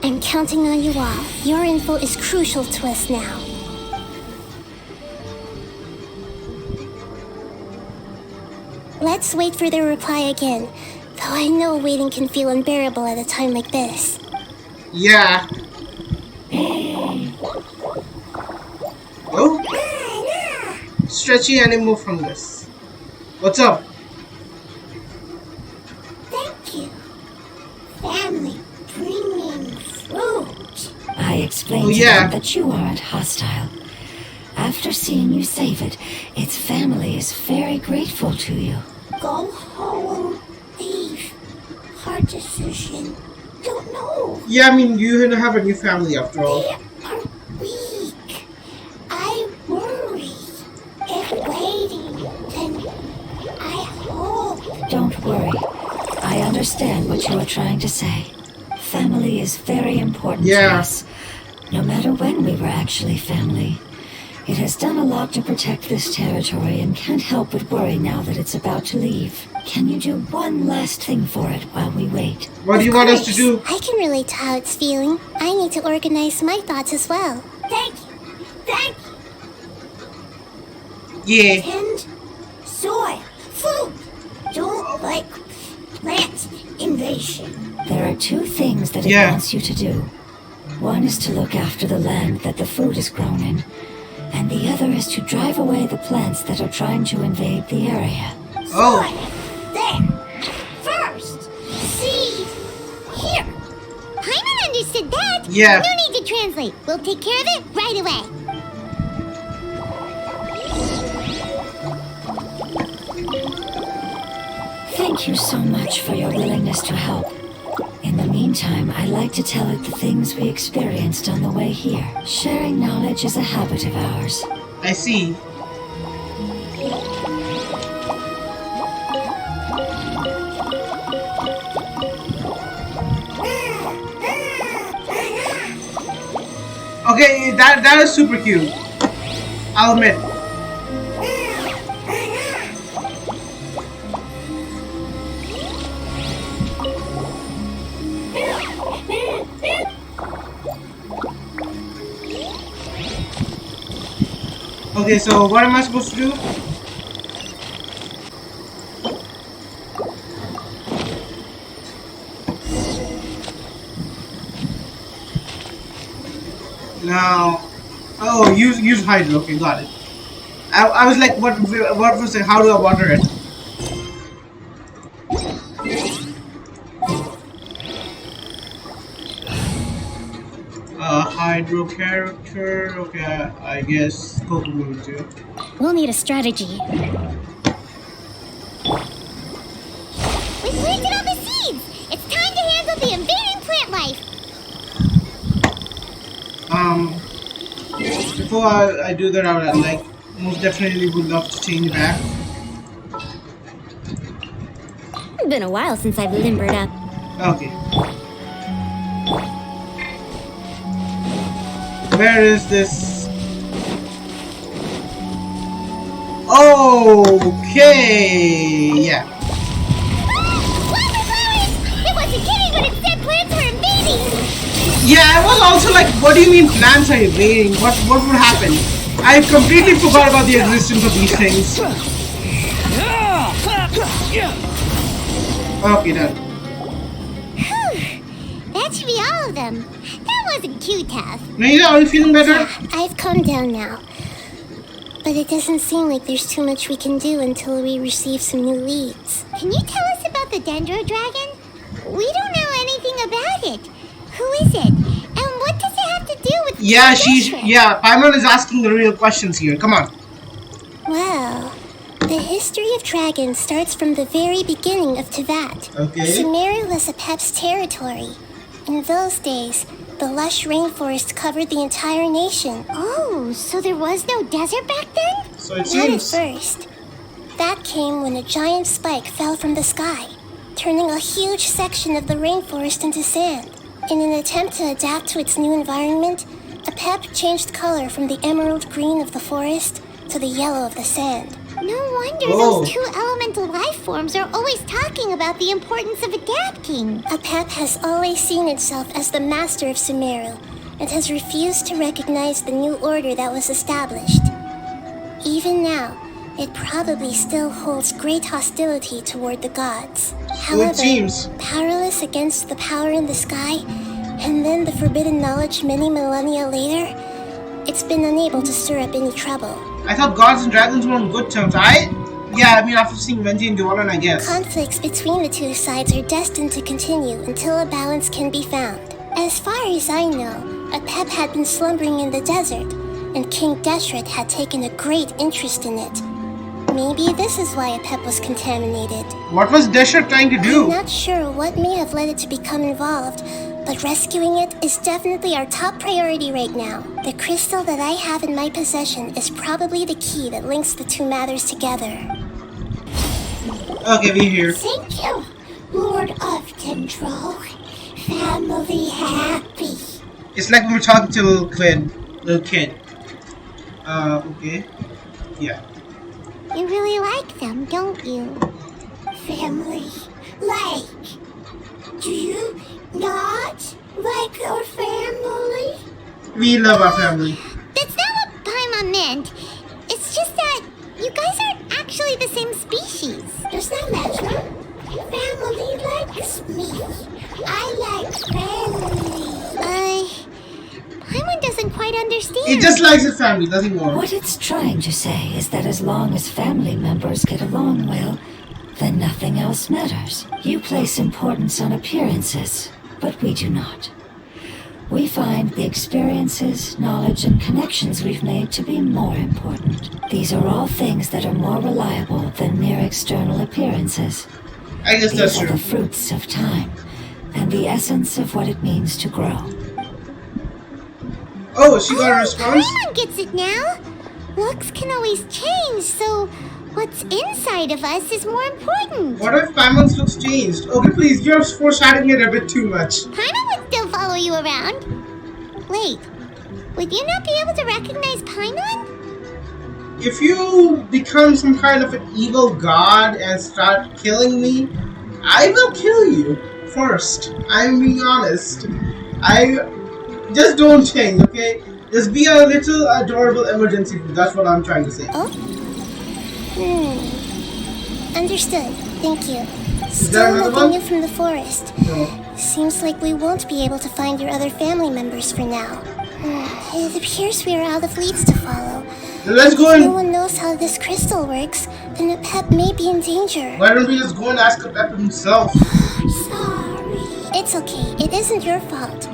I'm counting on you all. Your info is crucial to us now. Let's wait for their reply again, though I know waiting can feel unbearable at a time like this. Yeah. Oh? Stretchy animal fungus. What's up? Thank you. Family bringing fruit. I explained Oh, to yeah. them that you aren't hostile. After seeing you save it, its family is very grateful to you. Go home, leave. Hard decision. Don't know. Yeah, I mean, you have a new family after all. They are weak. I worry. If waiting, then I hope. Don't worry. I understand what you are trying to say. Family is very important to Yeah. us, no matter when we were actually family. It has done a lot to protect this territory and can't help but worry now that it's about to leave. Can you do one last thing for it while we wait? What do you want us to do? I can relate to how it's feeling. I need to organize my thoughts as well. Thank you. Thank you. Yeah. Tend soil. Food. Don't like plant invasion. There are two things that it Yeah. wants you to do. One is to look after the land that the food is grown in, and the other is to drive away the plants that are trying to invade the area. Oh. There. First. Seed. Here. Paimon understood that. Yeah. No need to translate. We'll take care of it right away. Thank you so much for your willingness to help. In the meantime, I like to tell it the things we experienced on the way here. Sharing knowledge is a habit of ours. I see. Okay, that is super cute. I'll admit. Okay, so what am I supposed to do? Now, oh, use hydro. Okay, got it. I was like, what was it? How do I water it? Hydro character. Okay, I guess Coco will do. We'll need a strategy. We planted all the seeds! It's time to handle the invading plant life! Before I do that, I would like most definitely would love to change back. It's been a while since I've limbered up. Okay. Where is this? Okay, yeah. It wasn't kidding when it said plants were invading! Yeah, I was also like, what do you mean plants are invading? What would happen? I completely forgot about the existence of these things. Okay, done. That should be all of them. That wasn't too tough. Nahida, are you feeling better? Yeah, I've calmed down now. But it doesn't seem like there's too much we can do until we receive some new leads. Can you tell us about the Dendro dragon? We don't know anything about it. Who is it? And what does it have to do with Yeah, district? Paimon is asking the real questions here. Come on. Well, the history of dragons starts from the very beginning of Tevat. Okay. Sumeru was Apep's territory. In those days, the lush rainforest covered the entire nation. Oh, so there was no desert back then? So it Not at seems. first. That came when a giant spike fell from the sky, turning a huge section of the rainforest into sand. In an attempt to adapt to its new environment, Apep changed color from the emerald green of the forest to the yellow of the sand. No wonder Oh. those two elemental life forms are always talking about the importance of adapting. Apep has always seen itself as the master of Sumeru and has refused to recognize the new order that was established. Even now, it probably still holds great hostility toward the gods. However, seems. powerless against the power in the sky, and then the forbidden knowledge many millennia later, it's been unable to stir up any trouble. I thought gods and dragons were on good terms. After seeing Venti and Duvalin, I guess. Conflicts between the two sides are destined to continue until a balance can be found. As far as I know, Apep had been slumbering in the desert, and King Deshret had taken a great interest in it. Maybe this is why Apep was contaminated. What was Desher trying to I'm do? not sure what may have led it to become involved, but rescuing it is definitely our top priority right now. The crystal that I have in my possession is probably the key that links the two matters together. Okay, we're here. Thank you, Lord of Dendro. Family happy. It's like we were talking to a little kid. Okay. Yeah. You really like them, don't you? Family. Like. Do you not like our family? We love our family. That's not what Paimon meant. It's just that you guys aren't actually the same species. Does that matter? Family likes me. I like family. Paimon doesn't quite understand. It just likes his family, nothing more. What it's trying to say is that as long as family members get along well, then nothing else matters. You place importance on appearances, but we do not. We find the experiences, knowledge, and connections we've made to be more important. These are all things that are more reliable than mere external appearances. I guess that's These are true. the fruits of time, and the essence of what it means to grow. Oh, she got a response? Paimon gets it now. Looks can always change, so what's inside of us is more important. What if Paimon's looks changed? Okay, please, you're foreshadowing it a bit too much. Paimon would still follow you around. Wait, would you not be able to recognize Paimon? If you become some kind of an evil god and start killing me, I will kill you first. I'm being honest. Just don't change, okay? Just be a little adorable emergency food. That's what I'm trying to say. Oh? Understood. Thank you. there Still another nothing one? new from the forest. No. Seems like we won't be able to find your other family members for now. It appears we are out of leads to follow. Then let's go If no and one knows how this crystal works, then Apep may be in danger. why don't we just go and ask Apep himself? Sorry. It's okay. It isn't your fault.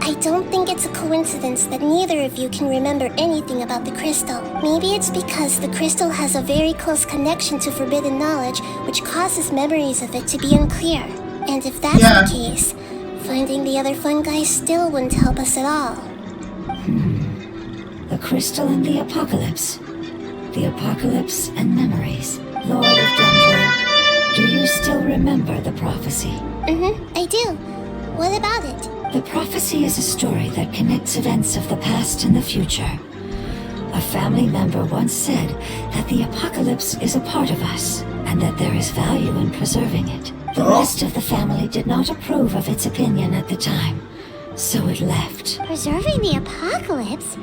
I don't think it's a coincidence that neither of you can remember anything about the crystal. Maybe it's because the crystal has a very close connection to forbidden knowledge, which causes memories of it to be unclear. And if that's Yeah. the case, finding the other fungi still wouldn't help us at all. The crystal and the apocalypse. The apocalypse and memories. Lord of Dendro, do you still remember the prophecy? I do. What about it? The prophecy is a story that connects events of the past and the future. A family member once said that the apocalypse is a part of us, and that there is value in preserving it. The rest of the family did not approve of its opinion at the time, so it left. Preserving the apocalypse?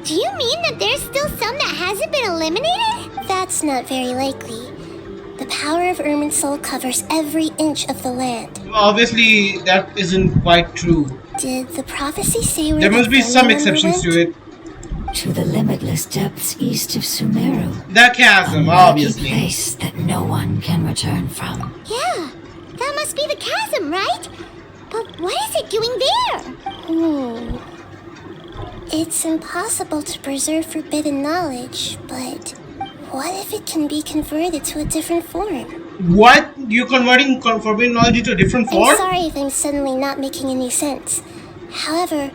Do you mean that there's still some that hasn't been eliminated? That's not very likely. The power of Irminsul covers every inch of the land. Obviously, that isn't quite true. Did the prophecy say where There must be some Dendro exceptions to went? it. To the limitless depths east of Sumeru. The chasm, A obviously. place that no one can return from. Yeah, that must be the chasm, right? But what is it doing there? It's impossible to preserve forbidden knowledge, but what if it can be converted to a different form? What? You're converting forbidden knowledge into a different form? I'm sorry if I'm suddenly not making any sense. However,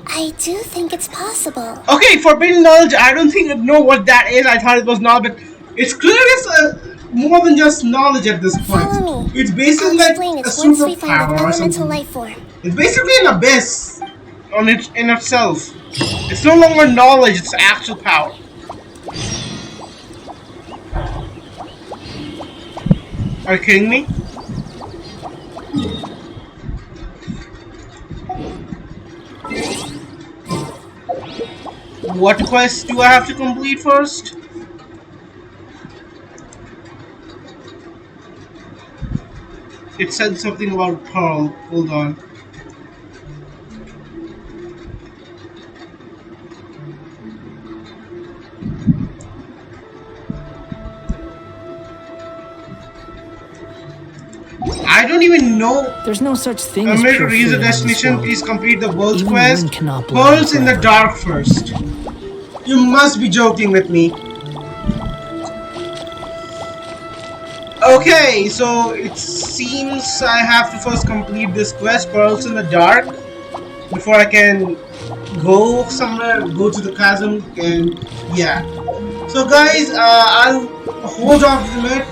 I do think it's possible. Okay, forbidden knowledge, I don't know what that is. I thought it was not, but it's clearly more than just knowledge at this point. Follow me. It's basically I'll like explain a it once we find superpower an or elemental something. life form. It's basically an abyss in itself. It's no longer knowledge, it's actual power. Are you kidding me? What quest do I have to complete first? It said something about Pearl. Hold on. I don't even know. There's no such thing as America pure reach the freedom in this destination. world. Please complete the world's Even quest. wind cannot blow Pearls in the forever. dark first. You must be joking with me. Okay, so it seems I have to first complete this quest, Pearls in the Dark, before I can go somewhere, go to the chasm, and yeah. So guys, I'll hold off a minute.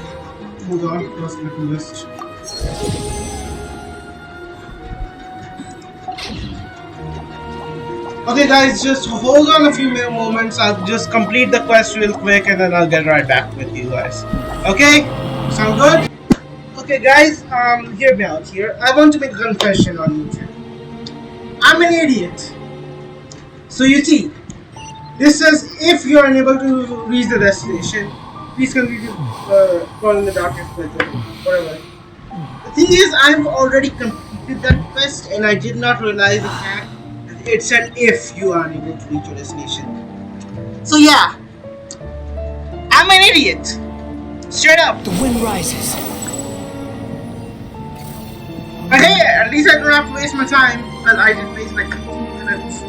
Hold on, just let me just. Okay guys, just hold on a few more moments. I'll just complete the quest real quick and then I'll get right back with you guys. Okay? Sound good? Okay guys, hear me out here. I want to make a confession on YouTube. I'm an idiot. So you see, this says if you are unable to reach the destination, please continue Crawl in the Darkness quest or whatever. The thing is, I've already completed that quest and I did not realize the fact that it said if you are unable to reach your destination. So yeah, I'm an idiot. Straight up. The wind rises. But hey, at least I don't have to waste my time, because I did waste like a couple minutes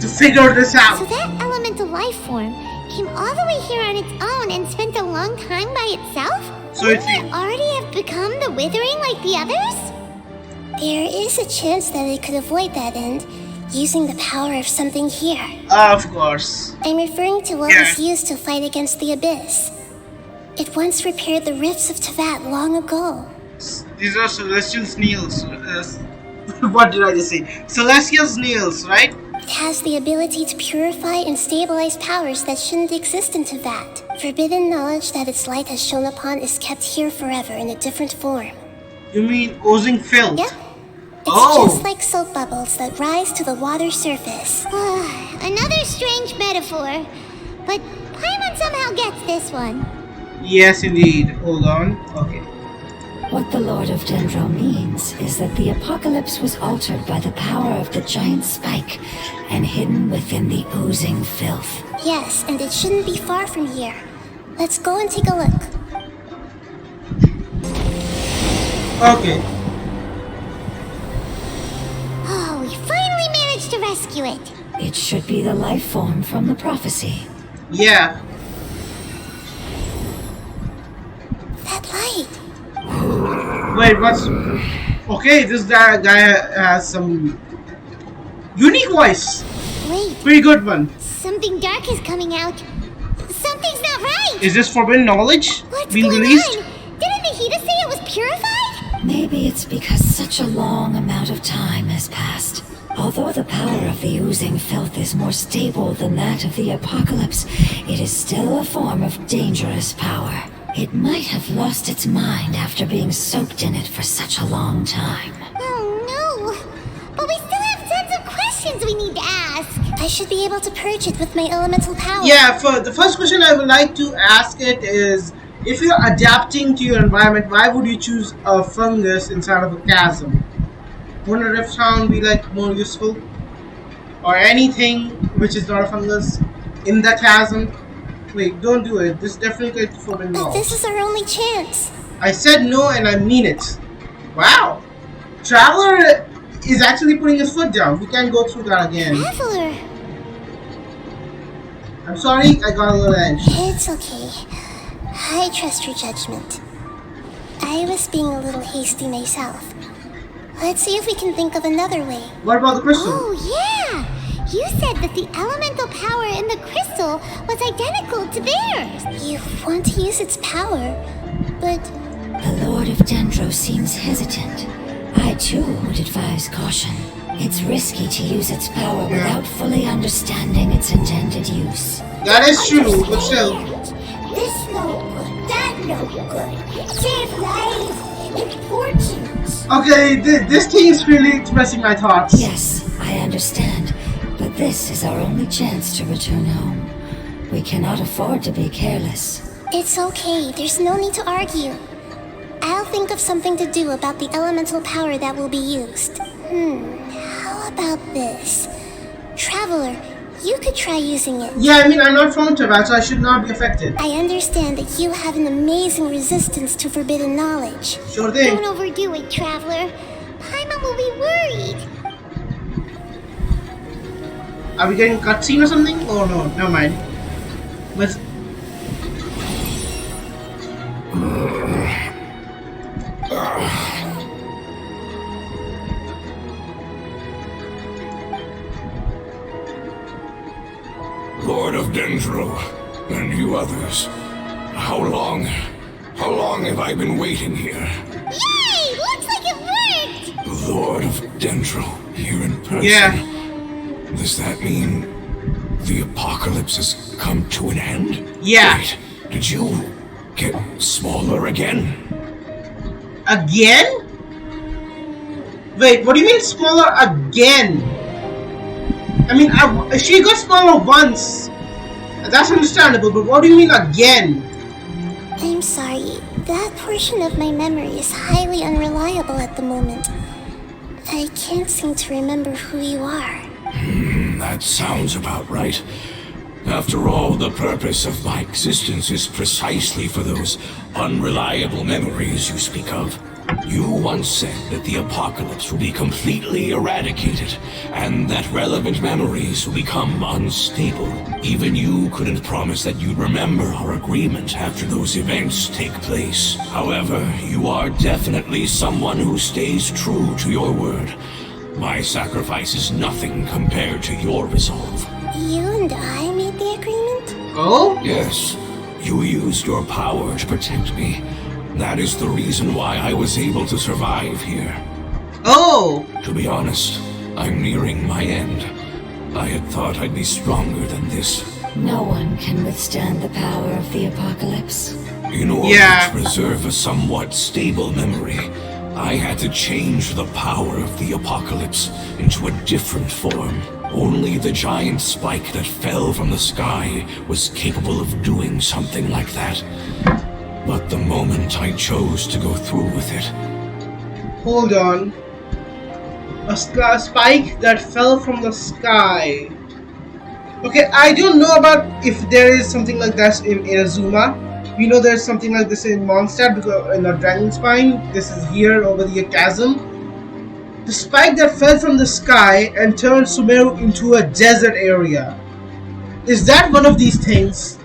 to figure this So out. that elemental life form came all the way here on its own and spent a long time by itself? So Wouldn't it's it already have become the Withering like the others? There is a chance that it could avoid that end, using the power of something here. Of course. I'm referring to what Yeah. was used to fight against the Abyss. It once repaired the rifts of Tevat long ago. These are celestial snails. What did I just say? Celestial snails, right? It has the ability to purify and stabilize powers that shouldn't exist in Tevat. Forbidden knowledge that its light has shone upon is kept here forever in a different form. You mean oozing filth? Yep. It's Oh. just like soap bubbles that rise to the water's surface. Another strange metaphor, but Paimon somehow gets this one. Yes, indeed. Hold on. Okay. What the Lord of Dendro means is that the apocalypse was altered by the power of the giant spike and hidden within the oozing filth. Yes, and it shouldn't be far from here. Let's go and take a look. Okay. Oh, we finally managed to rescue it. It should be the life form from the prophecy. Yeah. That light. Wait, what's... Okay, this guy has some unique voice. Wait, Pretty good one. something dark is coming out. Something's not right. Is this forbidden knowledge What's being going released? on? Didn't Nahida say it was purified? Maybe it's because such a long amount of time has passed. Although the power of the oozing filth is more stable than that of the apocalypse, it is still a form of dangerous power. It might have lost its mind after being soaked in it for such a long time. Oh no. But we still have tons of questions we need to ask. I should be able to purge it with my elemental power. Yeah, for the first question I would like to ask it is, if you're adapting to your environment, why would you choose a fungus inside of a chasm? Wouldn't a rift hound be like more useful? Or anything which is not a fungus in the chasm? Wait, don't do it. This definitely gets for But this is our only chance. I said no and I mean it. Wow. Traveler is actually putting his foot down. We can't go through that again. Traveler. I'm sorry, I got a little anxious. It's okay. I trust your judgment. I was being a little hasty myself. Let's see if we can think of another way. What about the crystal? Oh, yeah! You said that the elemental power in the crystal was identical to theirs. You want to use its power, but... The Lord of Dendro seems hesitant. I too would advise caution. It's risky to use its power without fully understanding its intended use. That is true, but still. This no good, that no good. Save lives, importance. Okay, this thing is really expressing my thoughts. Yes, I understand, but this is our only chance to return home. We cannot afford to be careless. It's okay, there's no need to argue. I'll think of something to do about the elemental power that will be used. How about this? Traveler, you could try using it. Yeah, I mean, I'm not from Tibet, so I should not be affected. I understand that you have an amazing resistance to forbidden knowledge. Sure thing. Don't overdo it, Traveler. Paimon will be worried. Are we getting a cutscene or something? Oh no, never mind. Let's... Lord of Dendro, and you others, how long have I been waiting here? Yay! Looks like it worked! Lord of Dendro, here in person. Yeah. Does that mean the apocalypse has come to an end? Yeah. Wait, did you get smaller again? Again? Wait, what do you mean smaller again? I mean, she got smaller once. That's understandable, but what do you mean again? I'm sorry. That portion of my memory is highly unreliable at the moment. I can't seem to remember who you are. That sounds about right. After all, the purpose of my existence is precisely for those unreliable memories you speak of. You once said that the apocalypse will be completely eradicated, and that relevant memories will become unstable. Even you couldn't promise that you'd remember our agreement after those events take place. However, you are definitely someone who stays true to your word. My sacrifice is nothing compared to your resolve. You and I made the agreement? Oh? Yes, you used your power to protect me. That is the reason why I was able to survive here. Oh! To be honest, I'm nearing my end. I had thought I'd be stronger than this. No one can withstand the power of the apocalypse. In order Yeah. to preserve a somewhat stable memory, I had to change the power of the apocalypse into a different form. Only the giant spike that fell from the sky was capable of doing something like that. But the moment I chose to go through with it... Hold on. A spike that fell from the sky. Okay, I don't know about if there is something like that in Inazuma. We know there's something like this in Mondstadt because in the Dragon Spine. This is here over the chasm. The spike that fell from the sky and turned Sumeru into a desert area. Is that one of these things?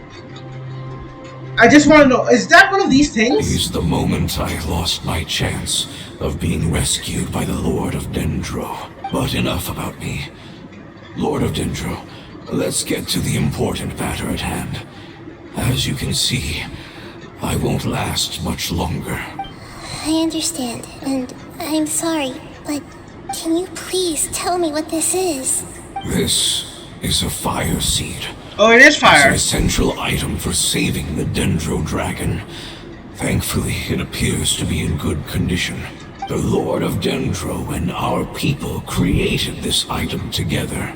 I just want to know, is that one of these things? Is the moment I lost my chance of being rescued by the Lord of Dendro. But enough about me. Lord of Dendro, let's get to the important matter at hand. As you can see, I won't last much longer. I understand, and I'm sorry, but can you please tell me what this is? This is a fire seed. Oh, it is It's fire. an essential item for saving the Dendro dragon. Thankfully, it appears to be in good condition. The Lord of Dendro and our people created this item together.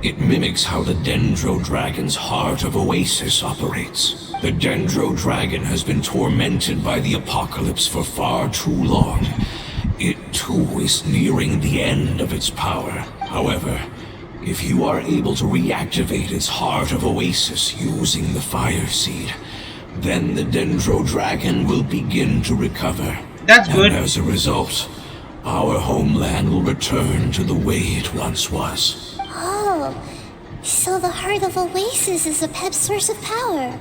It mimics how the Dendro Dragon's Heart of Oasis operates. The Dendro Dragon has been tormented by the apocalypse for far too long. It too is nearing the end of its power. However, if you are able to reactivate its Heart of Oasis using the Fire Seed, then the Dendro Dragon will begin to recover. That's good. And as a result, our homeland will return to the way it once was. Oh, so the Heart of Oasis is Apep's source of power.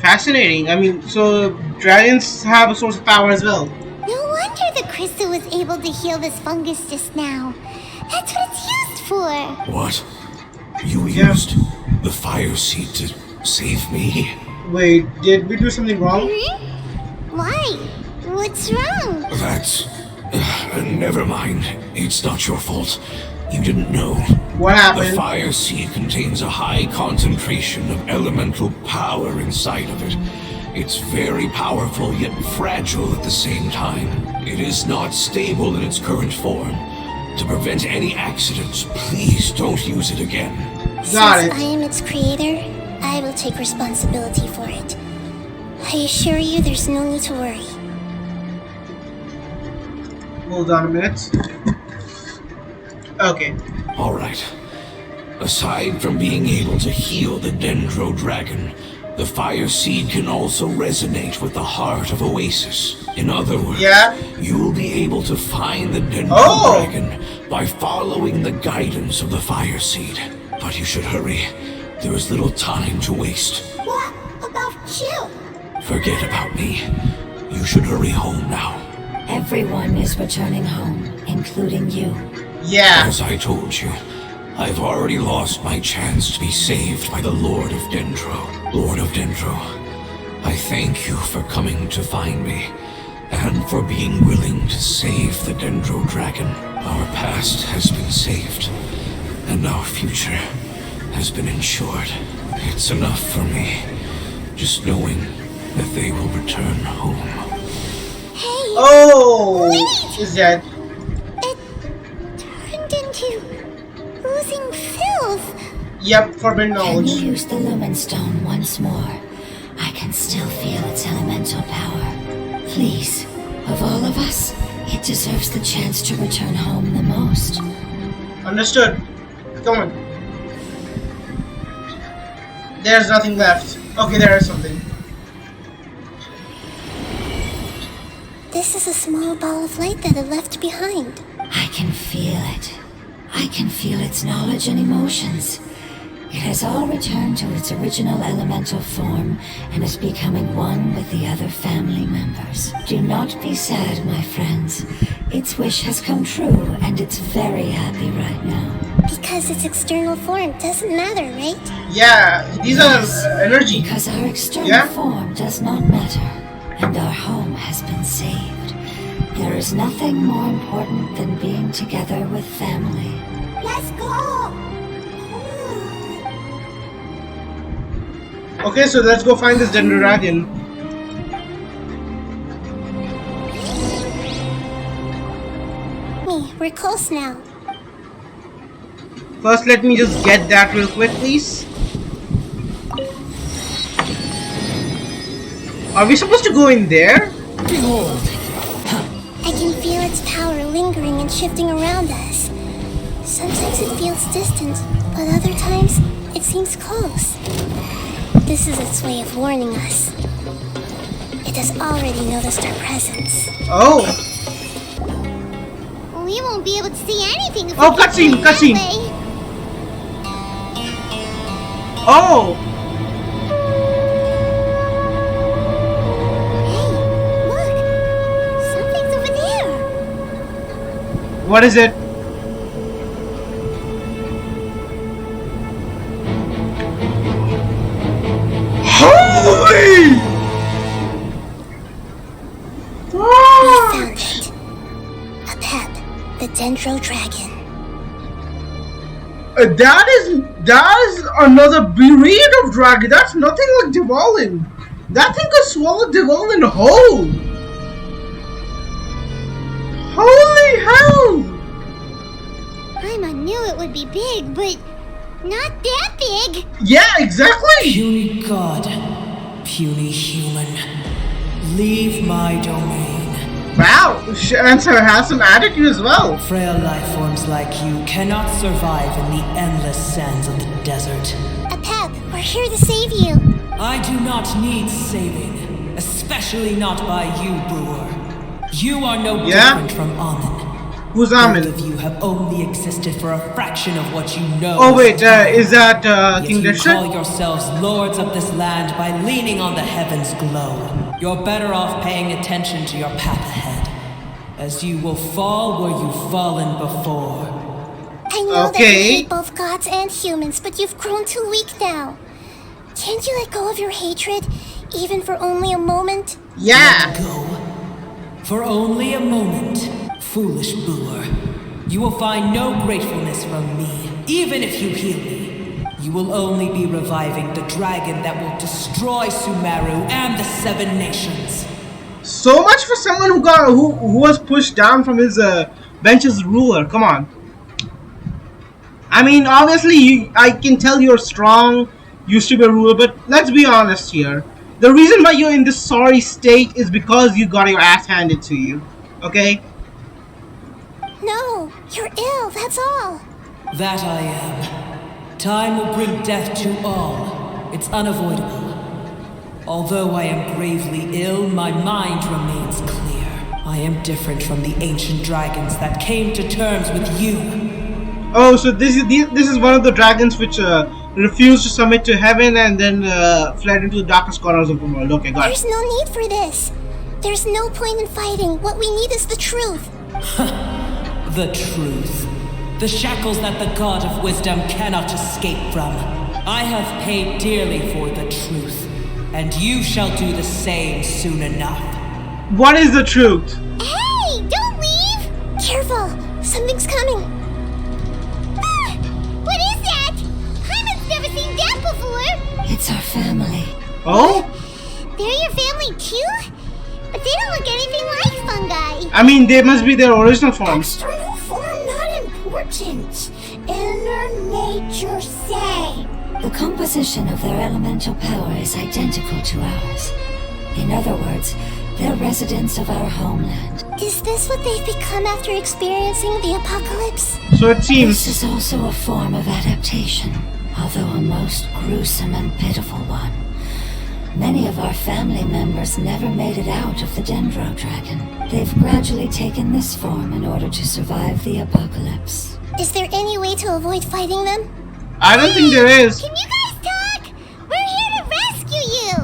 Fascinating. I mean, so dragons have a source of power as well. No wonder the crystal was able to heal this fungus just now. That's what it's used for. What? You Yeah. used the Fire Seed to save me? Wait, did we do something wrong? Why? What's wrong? That's... never mind. It's not your fault. You didn't know. What The happened? Fire Seed contains a high concentration of elemental power inside of it. It's very powerful yet fragile at the same time. It is not stable in its current form. To prevent any accidents, please don't use it again. Got Since it. I am its creator, I will take responsibility for it. I assure you there's no need to worry. Hold on a minute. Okay. Alright. Aside from being able to heal the Dendro Dragon, the Fire Seed can also resonate with the Heart of Oasis. In other words, Yeah? you'll be able to find the Dendro Oh! Dragon by following the guidance of the Fire Seed. But you should hurry. There is little time to waste. What about you? Forget about me. You should hurry home now. Everyone is returning home, including you. Yeah. As I told you, I've already lost my chance to be saved by the Lord of Dendro. Lord of Dendro, I thank you for coming to find me, and for being willing to save the Dendro Dragon. Our past has been saved, and our future has been ensured. It's enough for me, just knowing that they will return home. Hey, Oh! Wait! Is that... it turned into oozing filth. Yep, forbidden Can knowledge. you use the Lumen Stone once more? I can still feel its elemental power. Please, of all of us, it deserves the chance to return home the most. Understood. Come on. There's nothing left. Okay, there is something. This is a small ball of light that it left behind. I can feel it. I can feel its knowledge and emotions. It has all returned to its original elemental form and is becoming one with the other family members. Do not be sad, my friends. Its wish has come true, and it's very happy right now. Because its external form doesn't matter, right? Yeah, these are energy. Because our external Yeah? form does not matter, and our home has been saved. There is nothing more important than being together with family. Let's go! Okay, so let's go find this Dendro Dragon. We're close now. First, let me just get that real quick, please. Are we supposed to go in there? Behold! I can feel its power lingering and shifting around us. Sometimes it feels distant, but other times it seems close. This is its way of warning us. It has already noticed our presence. Oh, We won't be able to see anything if Oh, we keep cutscene, going that cutscene. way. oh, Hey, look! Something's over there! what is it? Holy! We Ah! found it. Apep, the Dendro Dragon. That is another breed of dragon. That's nothing like Devolin. That thing could swallow Devolin whole. Holy hell! Paimon knew it would be big, but Not that big. Yeah, exactly. Puny god, puny human, leave my domain. Wow, Answer has some attitude as well. Frail life forms like you cannot survive in the endless sands of the desert. Apep, we're here to save you. I do not need saving, especially not by you, Boor. You are no Yeah? different from Amun. Who's Both Amin? of you have only existed for a fraction of what you know. Oh wait, is that Yet King you Dexter? call yourselves lords of this land by leaning on the heavens' glow. You're better off paying attention to your path ahead, as you will fall where you've fallen before. I know that you Okay. hate both gods and humans, but you've grown too weak now. Can't you let go of your hatred, even for only a moment? Yeah. Go. For only a moment, foolish Boor. You will find no gratefulness from me, even if you heal me. You will only be reviving the dragon that will destroy Sumeru and the Seven Nations. So much for someone who was pushed down from his bench as ruler. Come on. I mean, obviously, I can tell you're strong, used to be a ruler, but let's be honest here. The reason why you're in this sorry state is because you got your ass handed to you. Okay? No, you're ill, that's all. That I am. Time will bring death to all. It's unavoidable. Although I am gravely ill, my mind remains clear. I am different from the ancient dragons that came to terms with you. Oh, so this is one of the dragons which refused to submit to heaven and then fled into the darkest corners of the world. Okay, got it. There's no need for this. There's no point in fighting. What we need is the truth. The truth. The shackles that the God of Wisdom cannot escape from. I have paid dearly for the truth, and you shall do the same soon enough. What is the truth? Hey, don't leave! Careful, something's coming. Ah, what is that? Hyman's never seen that before. It's our family. Oh? They're your family too? But they don't look anything like fungi. I mean, they must be their original forms. External form not important. Inner nature say. The composition of their elemental power is identical to ours. In other words, they're residents of our homeland. Is this what they've become after experiencing the apocalypse? So it This seems. is also a form of adaptation, although a most gruesome and pitiful one. Many of our family members never made it out of the Dendro dragon. They've gradually taken this form in order to survive the apocalypse. Is there any way to avoid fighting them? I don't think there is. Can you guys talk? We're here to rescue you!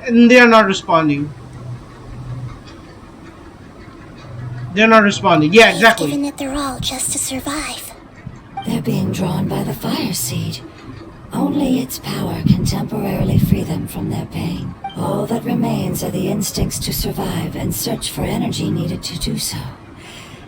And they are not responding. They're not responding. Yeah, They've exactly. given it their all just to survive. They're being drawn by the fire seed. Only its power can temporarily free them from their pain. All that remains are the instincts to survive and search for energy needed to do so.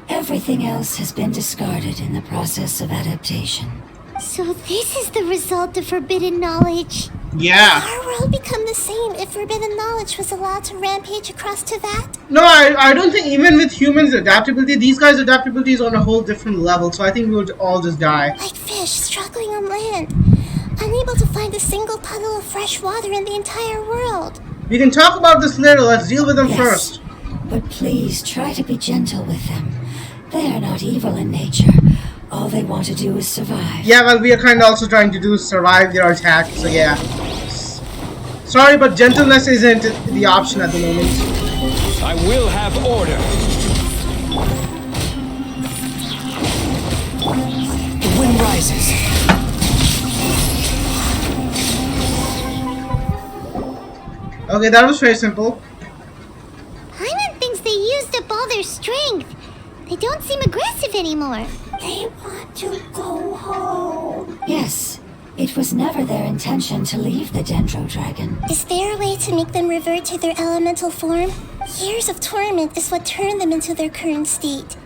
Everything else has been discarded in the process of adaptation. So this is the result of forbidden knowledge. Yeah. Our world become the same if forbidden knowledge was allowed to rampage across Teyvat? No, I don't think even with humans' adaptability, these guys' adaptability is on a whole different level. So I think we would all just die. Like fish struggling on land, unable to find a single puddle of fresh water in the entire world. We can talk about this later. Let's deal with them Yes, first. but please try to be gentle with them. They are not evil in nature. All they want to do is survive. Yeah, well, we are kind of also trying to do survive their attack. So yeah. Sorry, but gentleness isn't the option at the moment. I will have order. The wind rises. Okay, that was very simple. Hyman thinks they used up all their strength. They don't seem aggressive anymore. They want to go home. Yes, it was never their intention to leave the Dendro dragon. Is there a way to make them revert to their elemental form? Years of torment is what turned them into their current state.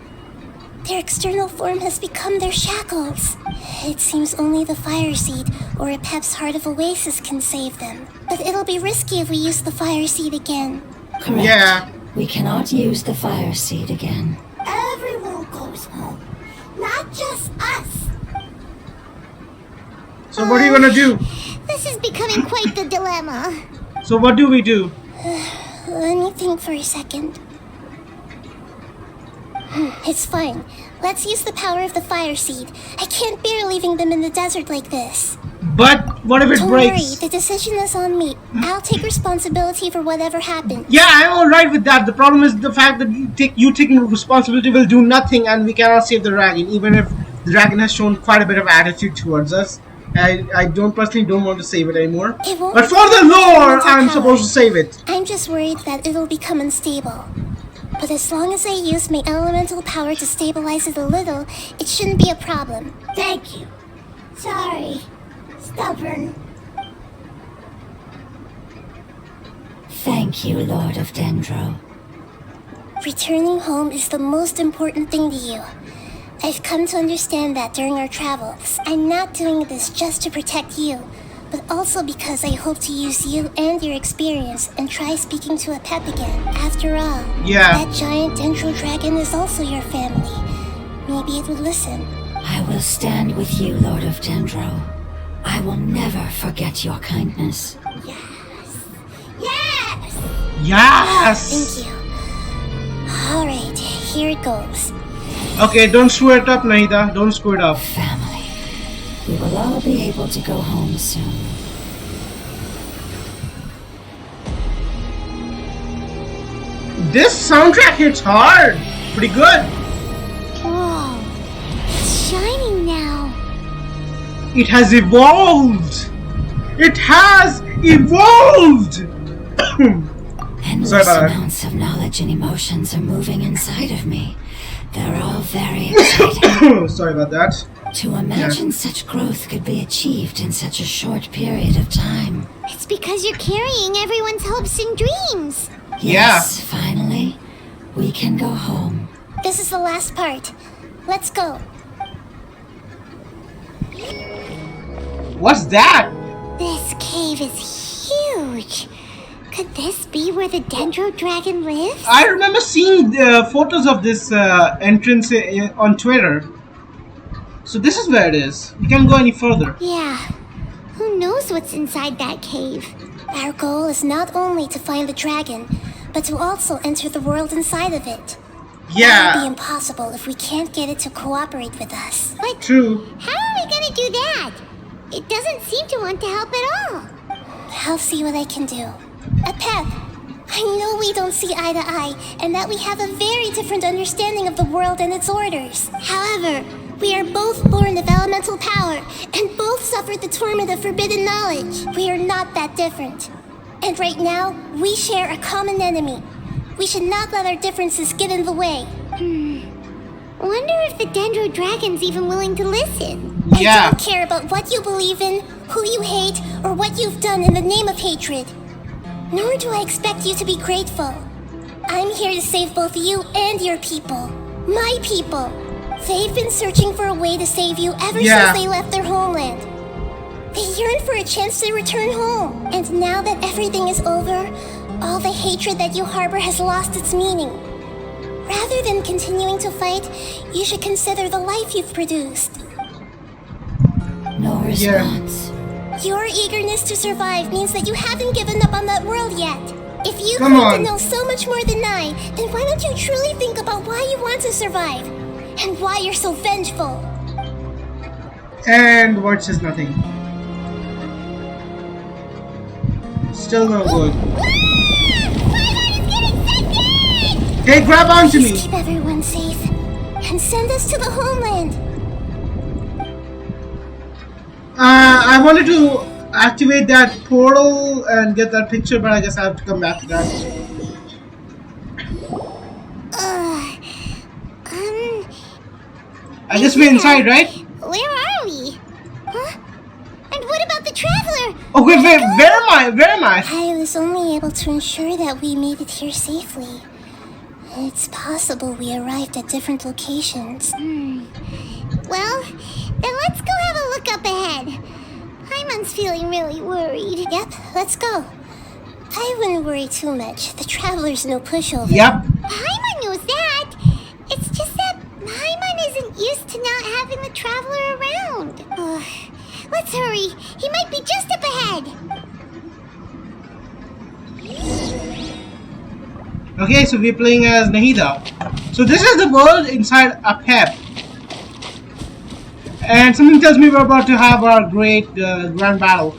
Their external form has become their shackles. It seems only the fire seed or Apep's heart of oasis can save them. But it'll be risky if we use the fire seed again. Correct. Yeah. We cannot use the fire seed again. Everyone goes home, not just us. So what are you gonna do? This is becoming quite the dilemma. So what do we do? Let me think for a second. It's fine. Let's use the power of the fire seed. I can't bear leaving them in the desert like this. But what if it Don't worry, breaks? the decision is on me. I'll take responsibility for whatever happens. Yeah, I'm alright with that. The problem is the fact that you taking responsibility will do nothing and we cannot save the dragon, even if the dragon has shown quite a bit of attitude towards us. I personally don't want to save it anymore. It won't But for the affect lore, elemental I'm power. supposed to save it. I'm just worried that it'll become unstable. But as long as I use my elemental power to stabilize it a little, it shouldn't be a problem. Thank you. Sorry. Stubborn. Thank you, Lord of Dendro. Returning home is the most important thing to you. I've come to understand that during our travels. I'm not doing this just to protect you, but also because I hope to use you and your experience and try speaking to Apep again. After all, Yeah. that giant Dendro dragon is also your family. Maybe it would listen. I will stand with you, Lord of Dendro. I will never forget your kindness. Yes! Yes! Thank you. Alright, here it goes. Okay, don't screw it up, Nahida. Don't screw it up. Family. We will all be able to go home soon. This soundtrack hits hard. Pretty good. Whoa, it's shining now. It has evolved. It has evolved. Endless Sorry about that. amounts of knowledge and emotions are moving inside of me. They're all very exciting. Sorry about that. To imagine such growth could be achieved in such a short period of time. It's because you're carrying everyone's hopes and dreams. Yes, finally, we can go home. This is the last part. Let's go. What's that? This cave is huge. Could this be where the Dendro dragon lives? I remember seeing photos of this entrance on Twitter. So this is where it is. We can't go any further. Yeah. Who knows what's inside that cave? Our goal is not only to find the dragon, but to also enter the world inside of it. That would be Yeah, impossible if we can't get it to cooperate with us. But true. how are we gonna do that? It doesn't seem to want to help at all. I'll see what I can do. Apep, I know we don't see eye to eye, and that we have a very different understanding of the world and its orders. However, we are both born of elemental power, and both suffered the torment of forbidden knowledge. We are not that different. And right now, we share a common enemy. We should not let our differences get in the way. Wonder if the Dendro Dragon's even willing to listen. I Yeah. don't care about what you believe in, who you hate, or what you've done in the name of hatred. Nor do I expect you to be grateful. I'm here to save both you and your people. My people. They've been searching for a way to save you ever Yeah. since they left their homeland. They yearn for a chance to return home. And now that everything is over, all the hatred that you harbor has lost its meaning. Rather than continuing to fight, you should consider the life you've produced. No response. Your eagerness to survive means that you haven't given up on that world yet. If you Come claim on. to know so much more than I, then why don't you truly think about why you want to survive? And why you're so vengeful? And what says nothing. Still no good. Hey, grab onto Please me. keep everyone safe. And send us to the homeland. I wanted to activate that portal and get that picture, but I guess I have to come back to that. I guess we're inside, right? Where are we? Huh? And what about the traveler? Oh, wait, where am I? Where am I? I was only able to ensure that we made it here safely. It's possible we arrived at different locations. Well, then let's go have a look up ahead. Hyman's feeling really worried. Yep, let's go. I wouldn't worry too much. The traveler's no pushover. Yep. Hyman knows that. It's just that Hyman isn't used to not having the traveler around. Let's hurry. He might be just up ahead. Okay, so we're playing as Nahida. So this is the world inside Apep. And something tells me we're about to have our great grand battle.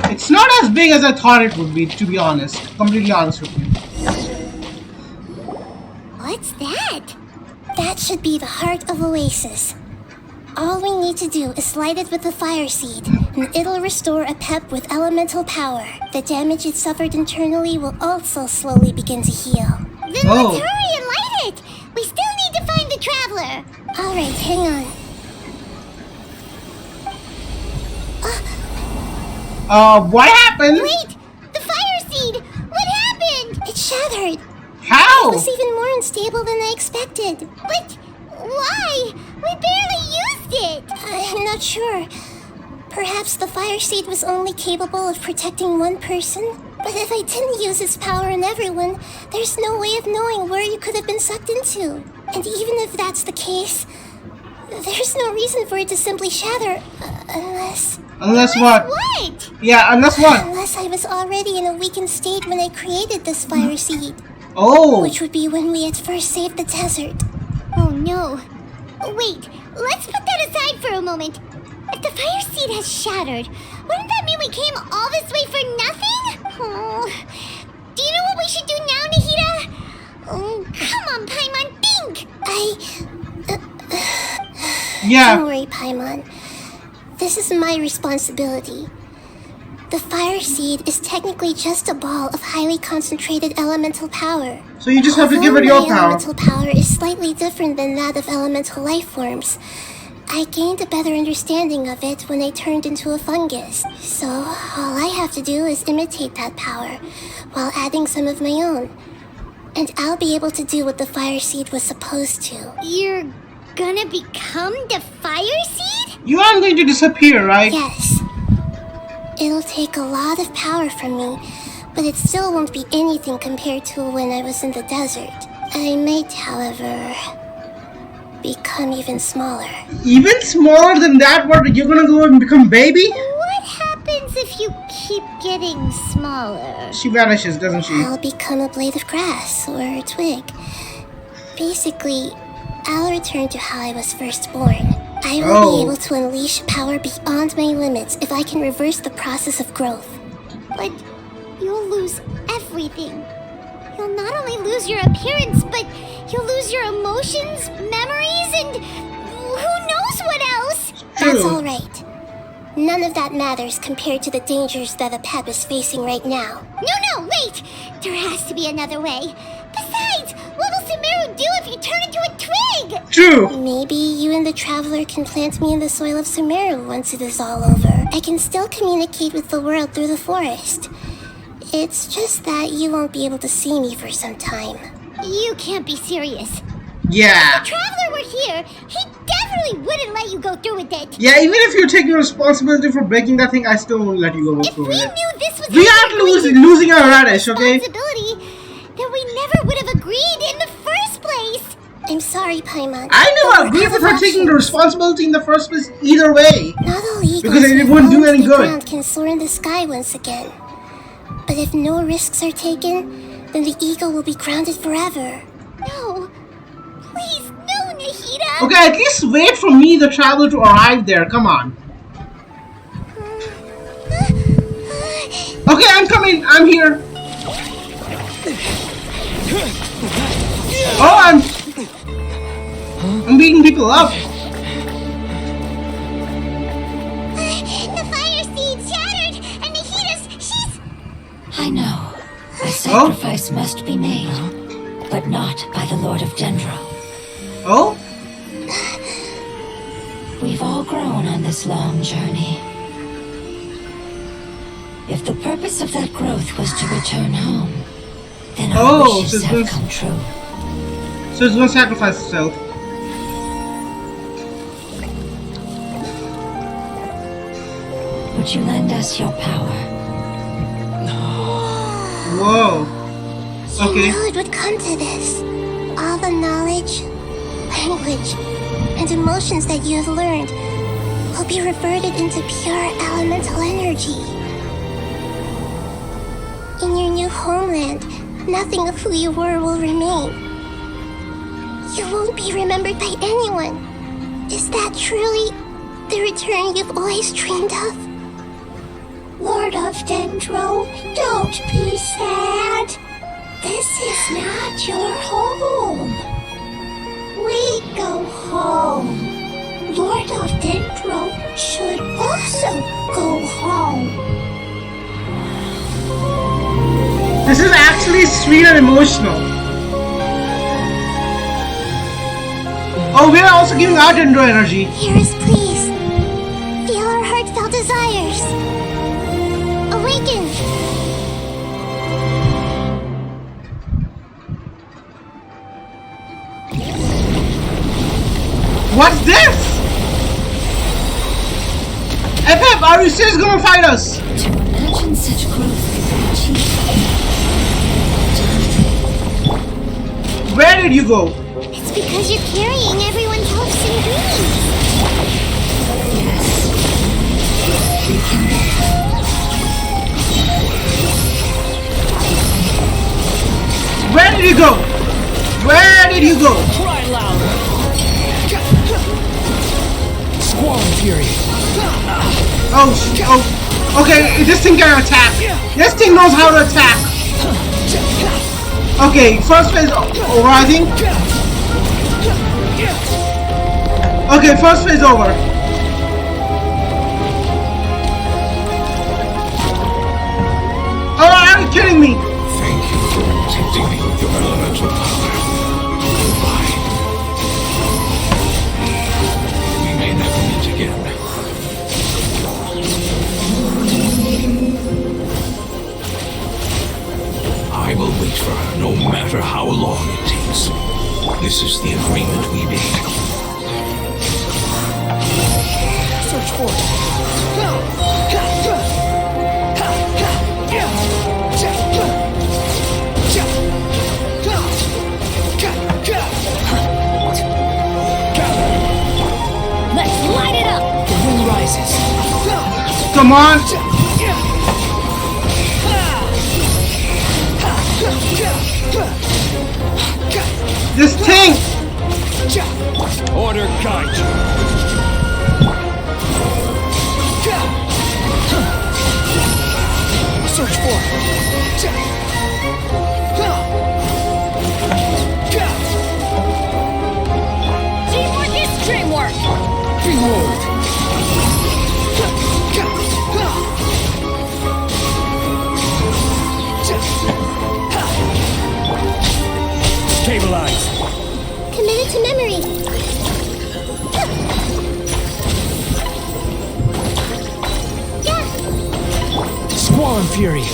It's not as big as I thought it would be, to be honest. Completely honest with you. What's that? That should be the heart of Oasis. All we need to do is light it with the fire seed, and it'll restore Apep with elemental power. The damage it suffered internally will also slowly begin to heal. Then let's hurry and light it! We still need to find the Traveler! Alright, hang on. What happened? Wait! The fire seed! What happened? It shattered. How? It was even more unstable than I expected. But why? We barely used it! I'm not sure. Perhaps the fire seed was only capable of protecting one person? But if I didn't use its power on everyone, there's no way of knowing where you could have been sucked into. And even if that's the case, there's no reason for it to simply shatter, unless... Unless what? What? Yeah, unless what? Unless I was already in a weakened state when I created this fire seed. Oh! Which would be when we at first saved the desert. Oh no. Wait, let's put that aside for a moment. If the fire seed has shattered, wouldn't that mean we came all this way for nothing? Oh. Do you know what we should do now, Nahida? Oh, come on, Paimon, think! Yeah. Don't worry, Paimon. This is my responsibility. The fire seed is technically just a ball of highly concentrated elemental power. So you just have to give it Although your my power. elemental power is slightly different than that of elemental life forms. I gained a better understanding of it when I turned into a fungus. So all I have to do is imitate that power while adding some of my own. And I'll be able to do what the fire seed was supposed to. You're gonna become the fire seed? You aren't going to disappear, right? Yes. It'll take a lot of power from me, but it still won't be anything compared to when I was in the desert. I might, however, become even smaller. Even smaller than that? What, you're gonna go and become baby? What happens if you keep getting smaller? She vanishes, doesn't she? I'll become a blade of grass or a twig. Basically, I'll return to how I was first born. I will be able to unleash power beyond my limits if I can reverse the process of growth. But you'll lose everything. You'll not only lose your appearance, but you'll lose your emotions, memories, and who knows what else? That's all right. None of that matters compared to the dangers that Apep is facing right now. No, wait! There has to be another way. Besides, what will Sumeru do if you turn into a twig? True. Maybe you and the Traveler can plant me in the soil of Sumeru once it is all over. I can still communicate with the world through the forest. It's just that you won't be able to see me for some time. You can't be serious. Yeah. If the Traveler were here, he definitely wouldn't let you go through with it. Yeah, even if you're taking responsibility for breaking that thing, I still won't let you go If through we with it. knew this was We aren't losing our radish, okay? responsibility, then we never would have agreed in the first place. I'm sorry, Paimon. I never agreed with her taking the responsibility in the first place either way. Not all eagles Because it who wouldn't do fall any to the good. ground can soar in the sky once again. But if no risks are taken, then the eagle will be grounded forever. No. Please, no, Nahida. Okay, at least wait for me, the Traveler, to arrive there. Come on. Okay, I'm coming. I'm here. Oh, I'm beating people up. The fire seed shattered, and she's... I know. A sacrifice must be made, but not by the Lord of Dendro. Oh? We've all grown on this long journey. If the purpose of that growth was to return home, then our wishes have come true. So it's gonna sacrifice itself. Would you lend us your power? Whoa. You Okay. knew it would come to this. All the knowledge, language, and emotions that you have learned. will be reverted into pure elemental energy. In your new homeland, nothing of who you were will remain. You won't be remembered by anyone. Is that truly the return you've always dreamed of? Lord of Dendro, don't be sad. This is not your home. We go home. Lord of Dendro should also go home. This is actually sweet and emotional. Oh, we are also giving our Dendro energy. Hearers, please. Feel our heartfelt desires. Awaken! What's this? Apep, are you serious gonna fight us? To imagine such growth could be achieved. Where did you go? It's because you're carrying everyone's hopes and dreams. Yes. We can. Where did you go? Where did you go? Cry louder! Squall Fury! Oh, okay, this thing can attack. This thing knows how to attack. Okay, first phase over, I think. Okay, first phase over. Oh, are you kidding me? Thank you for protecting me with your elemental power. Goodbye. We may never meet again. I will wait for her no matter how long it takes. This is the agreement we made. Search for it! Let's light it up! The wind rises. Come on. This thing. Order guide you. Search for it. Teamwork is dreamwork! Behold. Stabilize. Committed to memory. Yeah, Squall and Fury.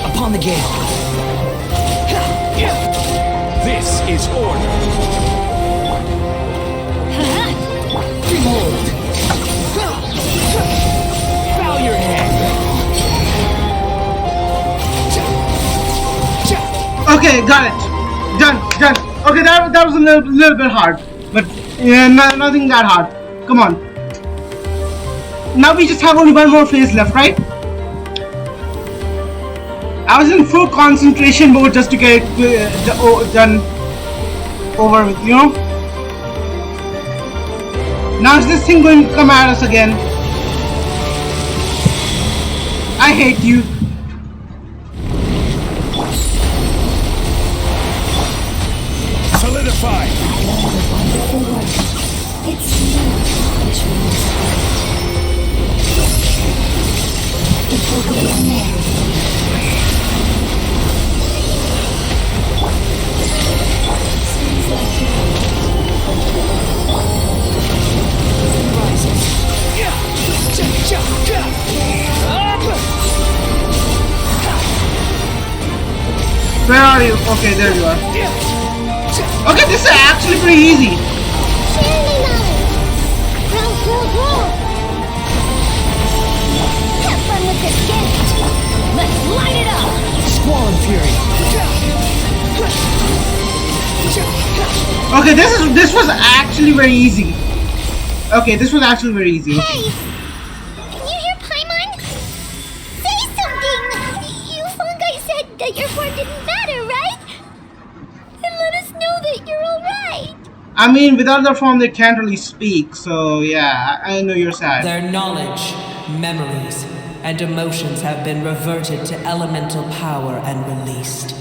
Upon the gale. This is order. Behold. Bow your head. Okay, got it. Done. Okay, that was a little bit hard, but yeah, nothing that hard. Come on. Now we just have only one more phase left, right? I was in full concentration mode just to get it done over with, you know? Now is this thing going to come at us again? I hate you. Solidify. It's not which means it will be in there. Seems like Rises. Where are you? Okay, there you are. Okay, this is actually pretty easy. share me knowledge. Grow. Have fun with this gift. Let's light it up! Squall and Fury. Okay, this was actually very easy. Okay, this was actually very easy. Okay. Hey! Can you hear Paimon? Say something! You fungi said that your form didn't matter, right? Then let us know that you're alright. I mean, without the form, they can't really speak. So yeah, I know you're sad. Their knowledge, memories, and emotions have been reverted to elemental power and released.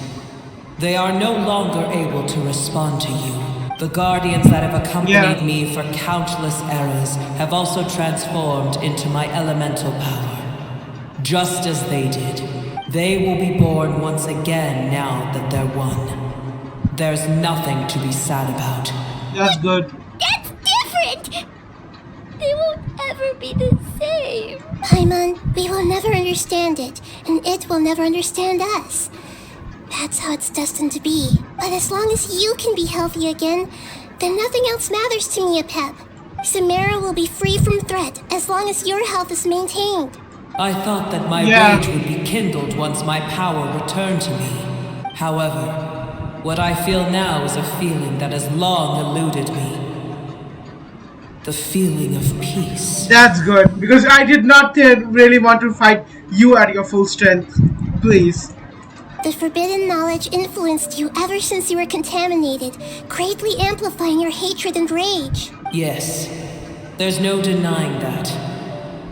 They are no longer able to respond to you. The guardians that have accompanied me for countless eras have also transformed into my elemental power. Just as they did, they will be born once again now that they're one. There's nothing to be sad about. That's good. That's different! They won't ever be the same. Paimon, we will never understand it, and it will never understand us. That's how it's destined to be. But as long as you can be healthy again, then nothing else matters to me, Apep. Samara will be free from threat as long as your health is maintained. I thought that my rage would be kindled once my power returned to me. However, what I feel now is a feeling that has long eluded me. The feeling of peace. That's good, because I did not really want to fight you at your full strength. Please. The forbidden knowledge influenced you ever since you were contaminated, greatly amplifying your hatred and rage. Yes, there's no denying that.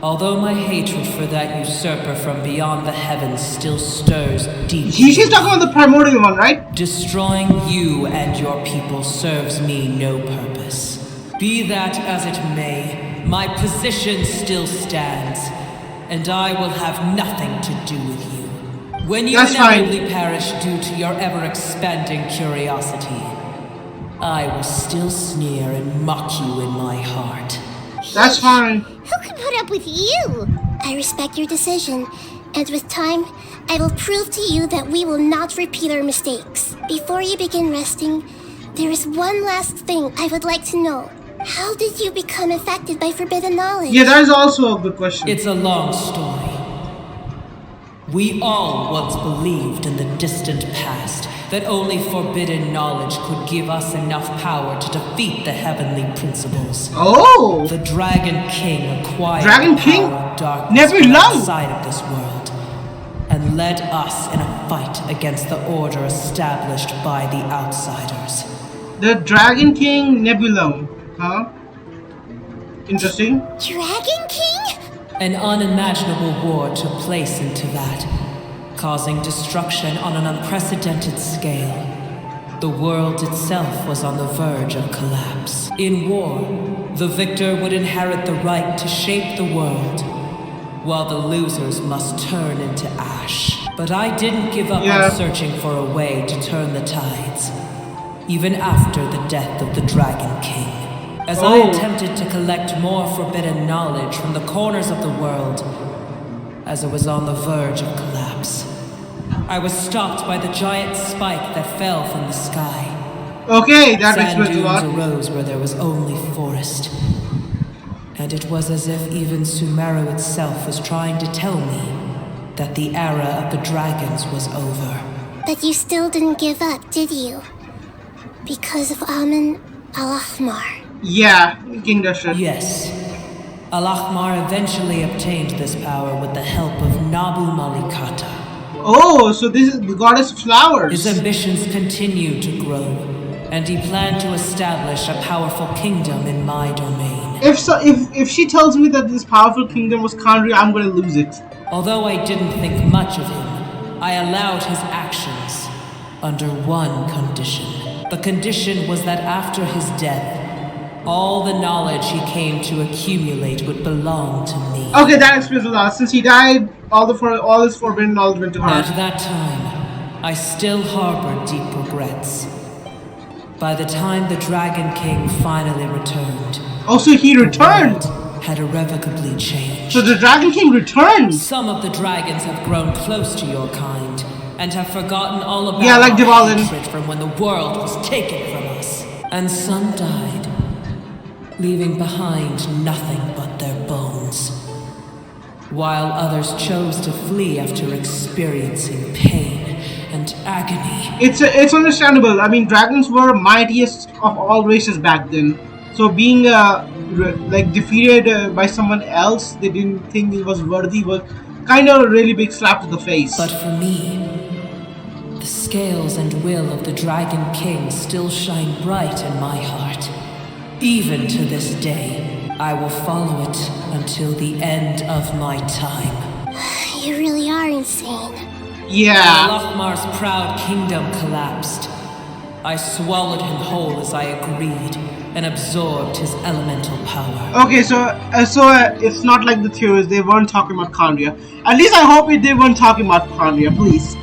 Although my hatred for that usurper from beyond the heavens still stirs deep. She's talking about the primordial one, right? Destroying you and your people serves me no purpose. Be that as it may, my position still stands, and I will have nothing to do with you. When you inevitably perish due to your ever-expanding curiosity, I will still sneer and mock you in my heart. That's fine. Who can put up with you? I respect your decision, and with time, I will prove to you that we will not repeat our mistakes. Before you begin resting, there is one last thing I would like to know. How did you become affected by forbidden knowledge? Yeah, that is also a good question. It's a long story. We all once believed in the distant past that only forbidden knowledge could give us enough power to defeat the heavenly principles. Oh! The Dragon King acquired Dragon the King? power of darkness Never from know. outside of this world and led us in a fight against the order established by the outsiders. The Dragon King Nebulum, huh? Interesting. Dragon King? An unimaginable war took place into that, causing destruction on an unprecedented scale. The world itself was on the verge of collapse. In war, the victor would inherit the right to shape the world, while the losers must turn into ash. But I didn't give up on searching for a way to turn the tides, even after the death of the Dragon King. As I attempted to collect more forbidden knowledge from the corners of the world, as it was on the verge of collapse, I was stopped by the giant spike that fell from the sky. Okay, that Sand explains a lot. dunes arose where there was only forest. And it was as if even Sumeru itself was trying to tell me that the era of the dragons was over. But you still didn't give up, did you? Because of Amun Al-Ahmar. Yeah, King Dashra. Yes. Al-Ahmar eventually obtained this power with the help of Nabu Malikata. Oh, so this is the goddess of flowers. His ambitions continued to grow, and he planned to establish a powerful kingdom in my domain. If she tells me that this powerful kingdom was Kandri, I'm gonna lose it. Although I didn't think much of him, I allowed his actions under one condition. The condition was that after his death, all the knowledge he came to accumulate would belong to me. Okay, that explains a lot. Since he died, all his forbidden knowledge went to her. At that time, I still harbored deep regrets. By the time the Dragon King finally returned, also he returned. the world had irrevocably changed. So the Dragon King returned. Some of the dragons have grown close to your kind and have forgotten all about like our Dvalin. hatred from when the world was taken from us. And some died, leaving behind nothing but their bones, while others chose to flee after experiencing pain and agony. It's understandable. I mean, dragons were mightiest of all races back then. So being like defeated by someone else they didn't think it was worthy was kind of a really big slap to the face. But for me, the scales and will of the Dragon King still shine bright in my heart. Even to this day, I will follow it until the end of my time. You really are insane. Yeah. Lothmar's proud kingdom collapsed. I swallowed him whole as I agreed, and absorbed his elemental power. Okay, so it's not like the theories. They weren't talking about Kandria. At least I hope they weren't talking about Kandria. Please,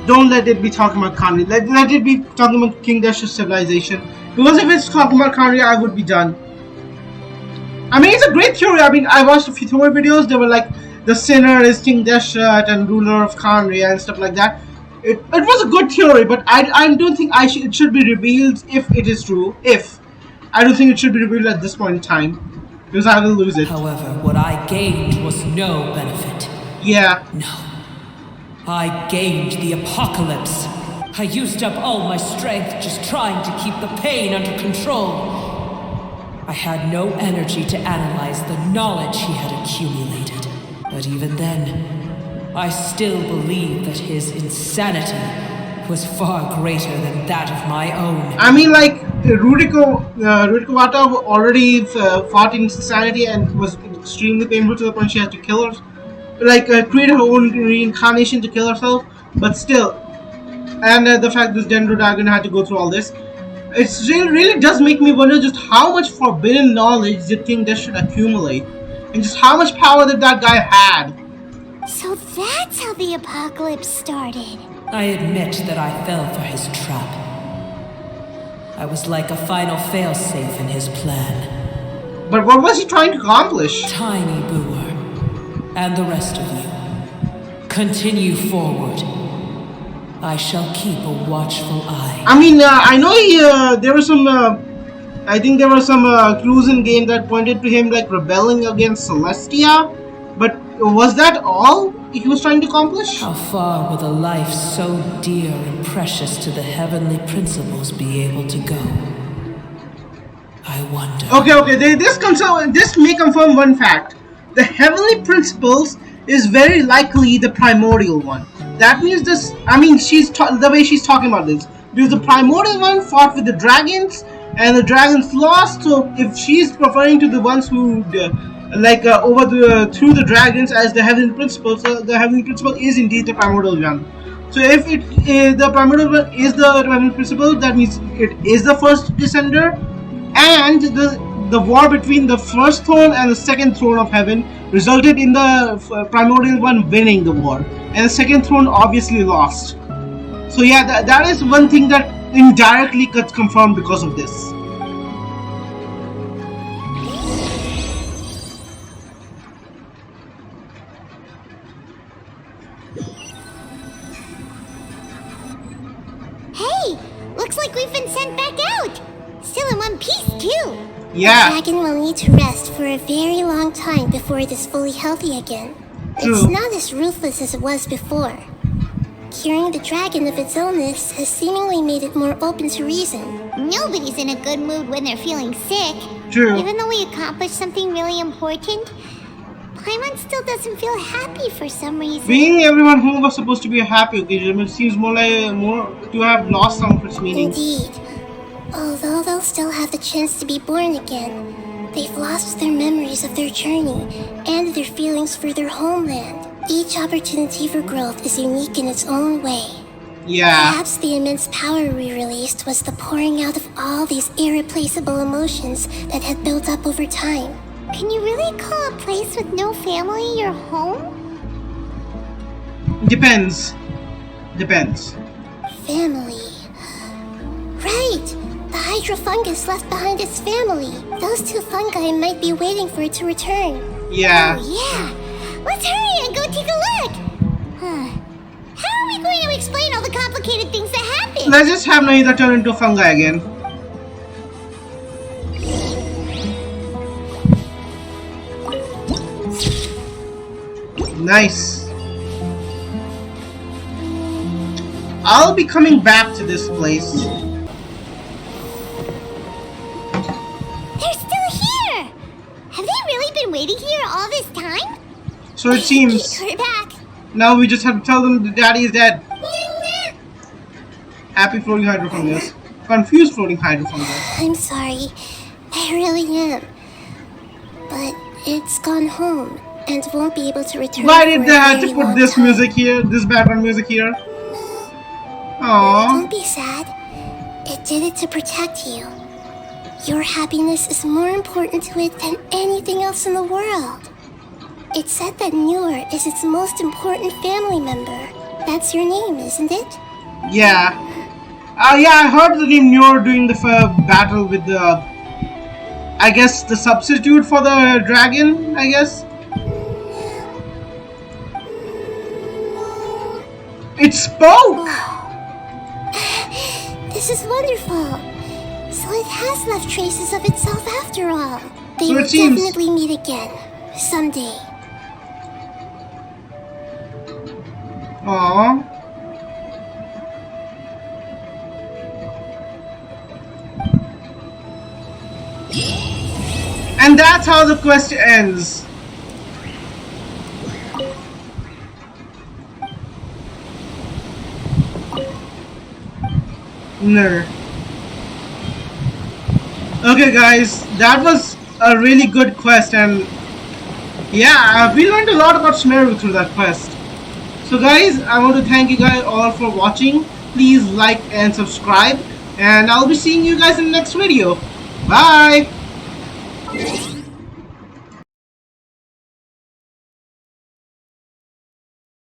don't let it be talking about Kandria. Let it be talking about King Dash's civilization. Because if it's talking about Kandria, I would be done. I mean, it's a great theory. I mean, I watched a few theory videos. They were like, the sinner is King Deshat and ruler of Kandria and stuff like that. It was a good theory, but I don't think it should be revealed if it is true. I don't think it should be revealed at this point in time, because I will lose it. However, what I gained was no benefit. Yeah. No. I gained the apocalypse. I used up all my strength just trying to keep the pain under control. I had no energy to analyze the knowledge he had accumulated. But even then, I still believe that his insanity was far greater than that of my own. I mean, like, Ruriko Wata already fought insanity and was extremely painful to the point she had to kill her. Like, create her own reincarnation to kill herself. But still. And the fact this Dendro dragon had to go through all this. It really does make me wonder just how much forbidden knowledge did King Desh should accumulate. And just how much power that guy had. So that's how the apocalypse started. I admit that I fell for his trap. I was like a final failsafe in his plan. But what was he trying to accomplish? Tiny Booer, and the rest of you, continue forward. I shall keep a watchful eye. I mean, I know there were some... I think there were some clues in game that pointed to him like rebelling against Celestia. But was that all he was trying to accomplish? How far will a life so dear and precious to the heavenly principles be able to go? I wonder. Okay. This may confirm one fact. The heavenly principles is very likely the primordial one. That means this. I mean, the way she's talking about this. Because the primordial one fought with the dragons, and the dragons lost. So if she's referring to the ones who through the dragons as the heavenly principle, so the heavenly principle is indeed the primordial one. So if the primordial one is the heavenly principle, that means it is the first descender, and the war between the first throne and the second throne of heaven resulted in the primordial one winning the war, and the second throne obviously lost. So yeah, that is one thing that indirectly gets confirmed because of this. Hey, looks like we've been sent back out. Still in one piece, too. Yeah. The dragon will need to rest for a very long time before it is fully healthy again. True. It's not as ruthless as it was before. Curing the dragon of its illness has seemingly made it more open to reason. Nobody's in a good mood when they're feeling sick. True. Even though we accomplished something really important, Paimon still doesn't feel happy for some reason. Being everyone who was supposed to be a happy occasion, it seems more to have lost some of its meaning. Indeed. Although they'll still have the chance to be born again, they've lost their memories of their journey and their feelings for their homeland. Each opportunity for growth is unique in its own way. Yeah. Perhaps the immense power we released was the pouring out of all these irreplaceable emotions that had built up over time. Can you really call a place with no family your home? Depends. Family. Right! The Hydra fungus left behind its family. Those two fungi might be waiting for it to return. Yeah. Oh, yeah. Let's hurry and go take a look. How are we going to explain all the complicated things that happened? Let's just have Nahida turn into a fungi again. Nice. I'll be coming back to this place. They're still here! Have they really been waiting here all this time? So it seems. We're back. Now we just have to tell them the daddy is dead. Happy floating hydrofungus. Confused floating hydrofungus. I'm sorry. I really am. But it's gone home and won't be able to return. Why did they have to very put long this time. music here? This background music here? Aww. Don't be sad. It did it to protect you. Your happiness is more important to it than anything else in the world. It's said that Noor is its most important family member. That's your name, isn't it? Yeah. Yeah, I heard the name Noor during the battle with the... I guess the substitute for the dragon, I guess? It spoke! This is wonderful. So it has left traces of itself after all. They So will it seems- definitely meet again. Someday. Aww. And that's how the quest ends. No. Okay guys, that was a really good quest, and yeah, we learned a lot about Smeru through that quest. So guys, I want to thank you guys all for watching. Please like and subscribe, and I'll be seeing you guys in the next video. Bye!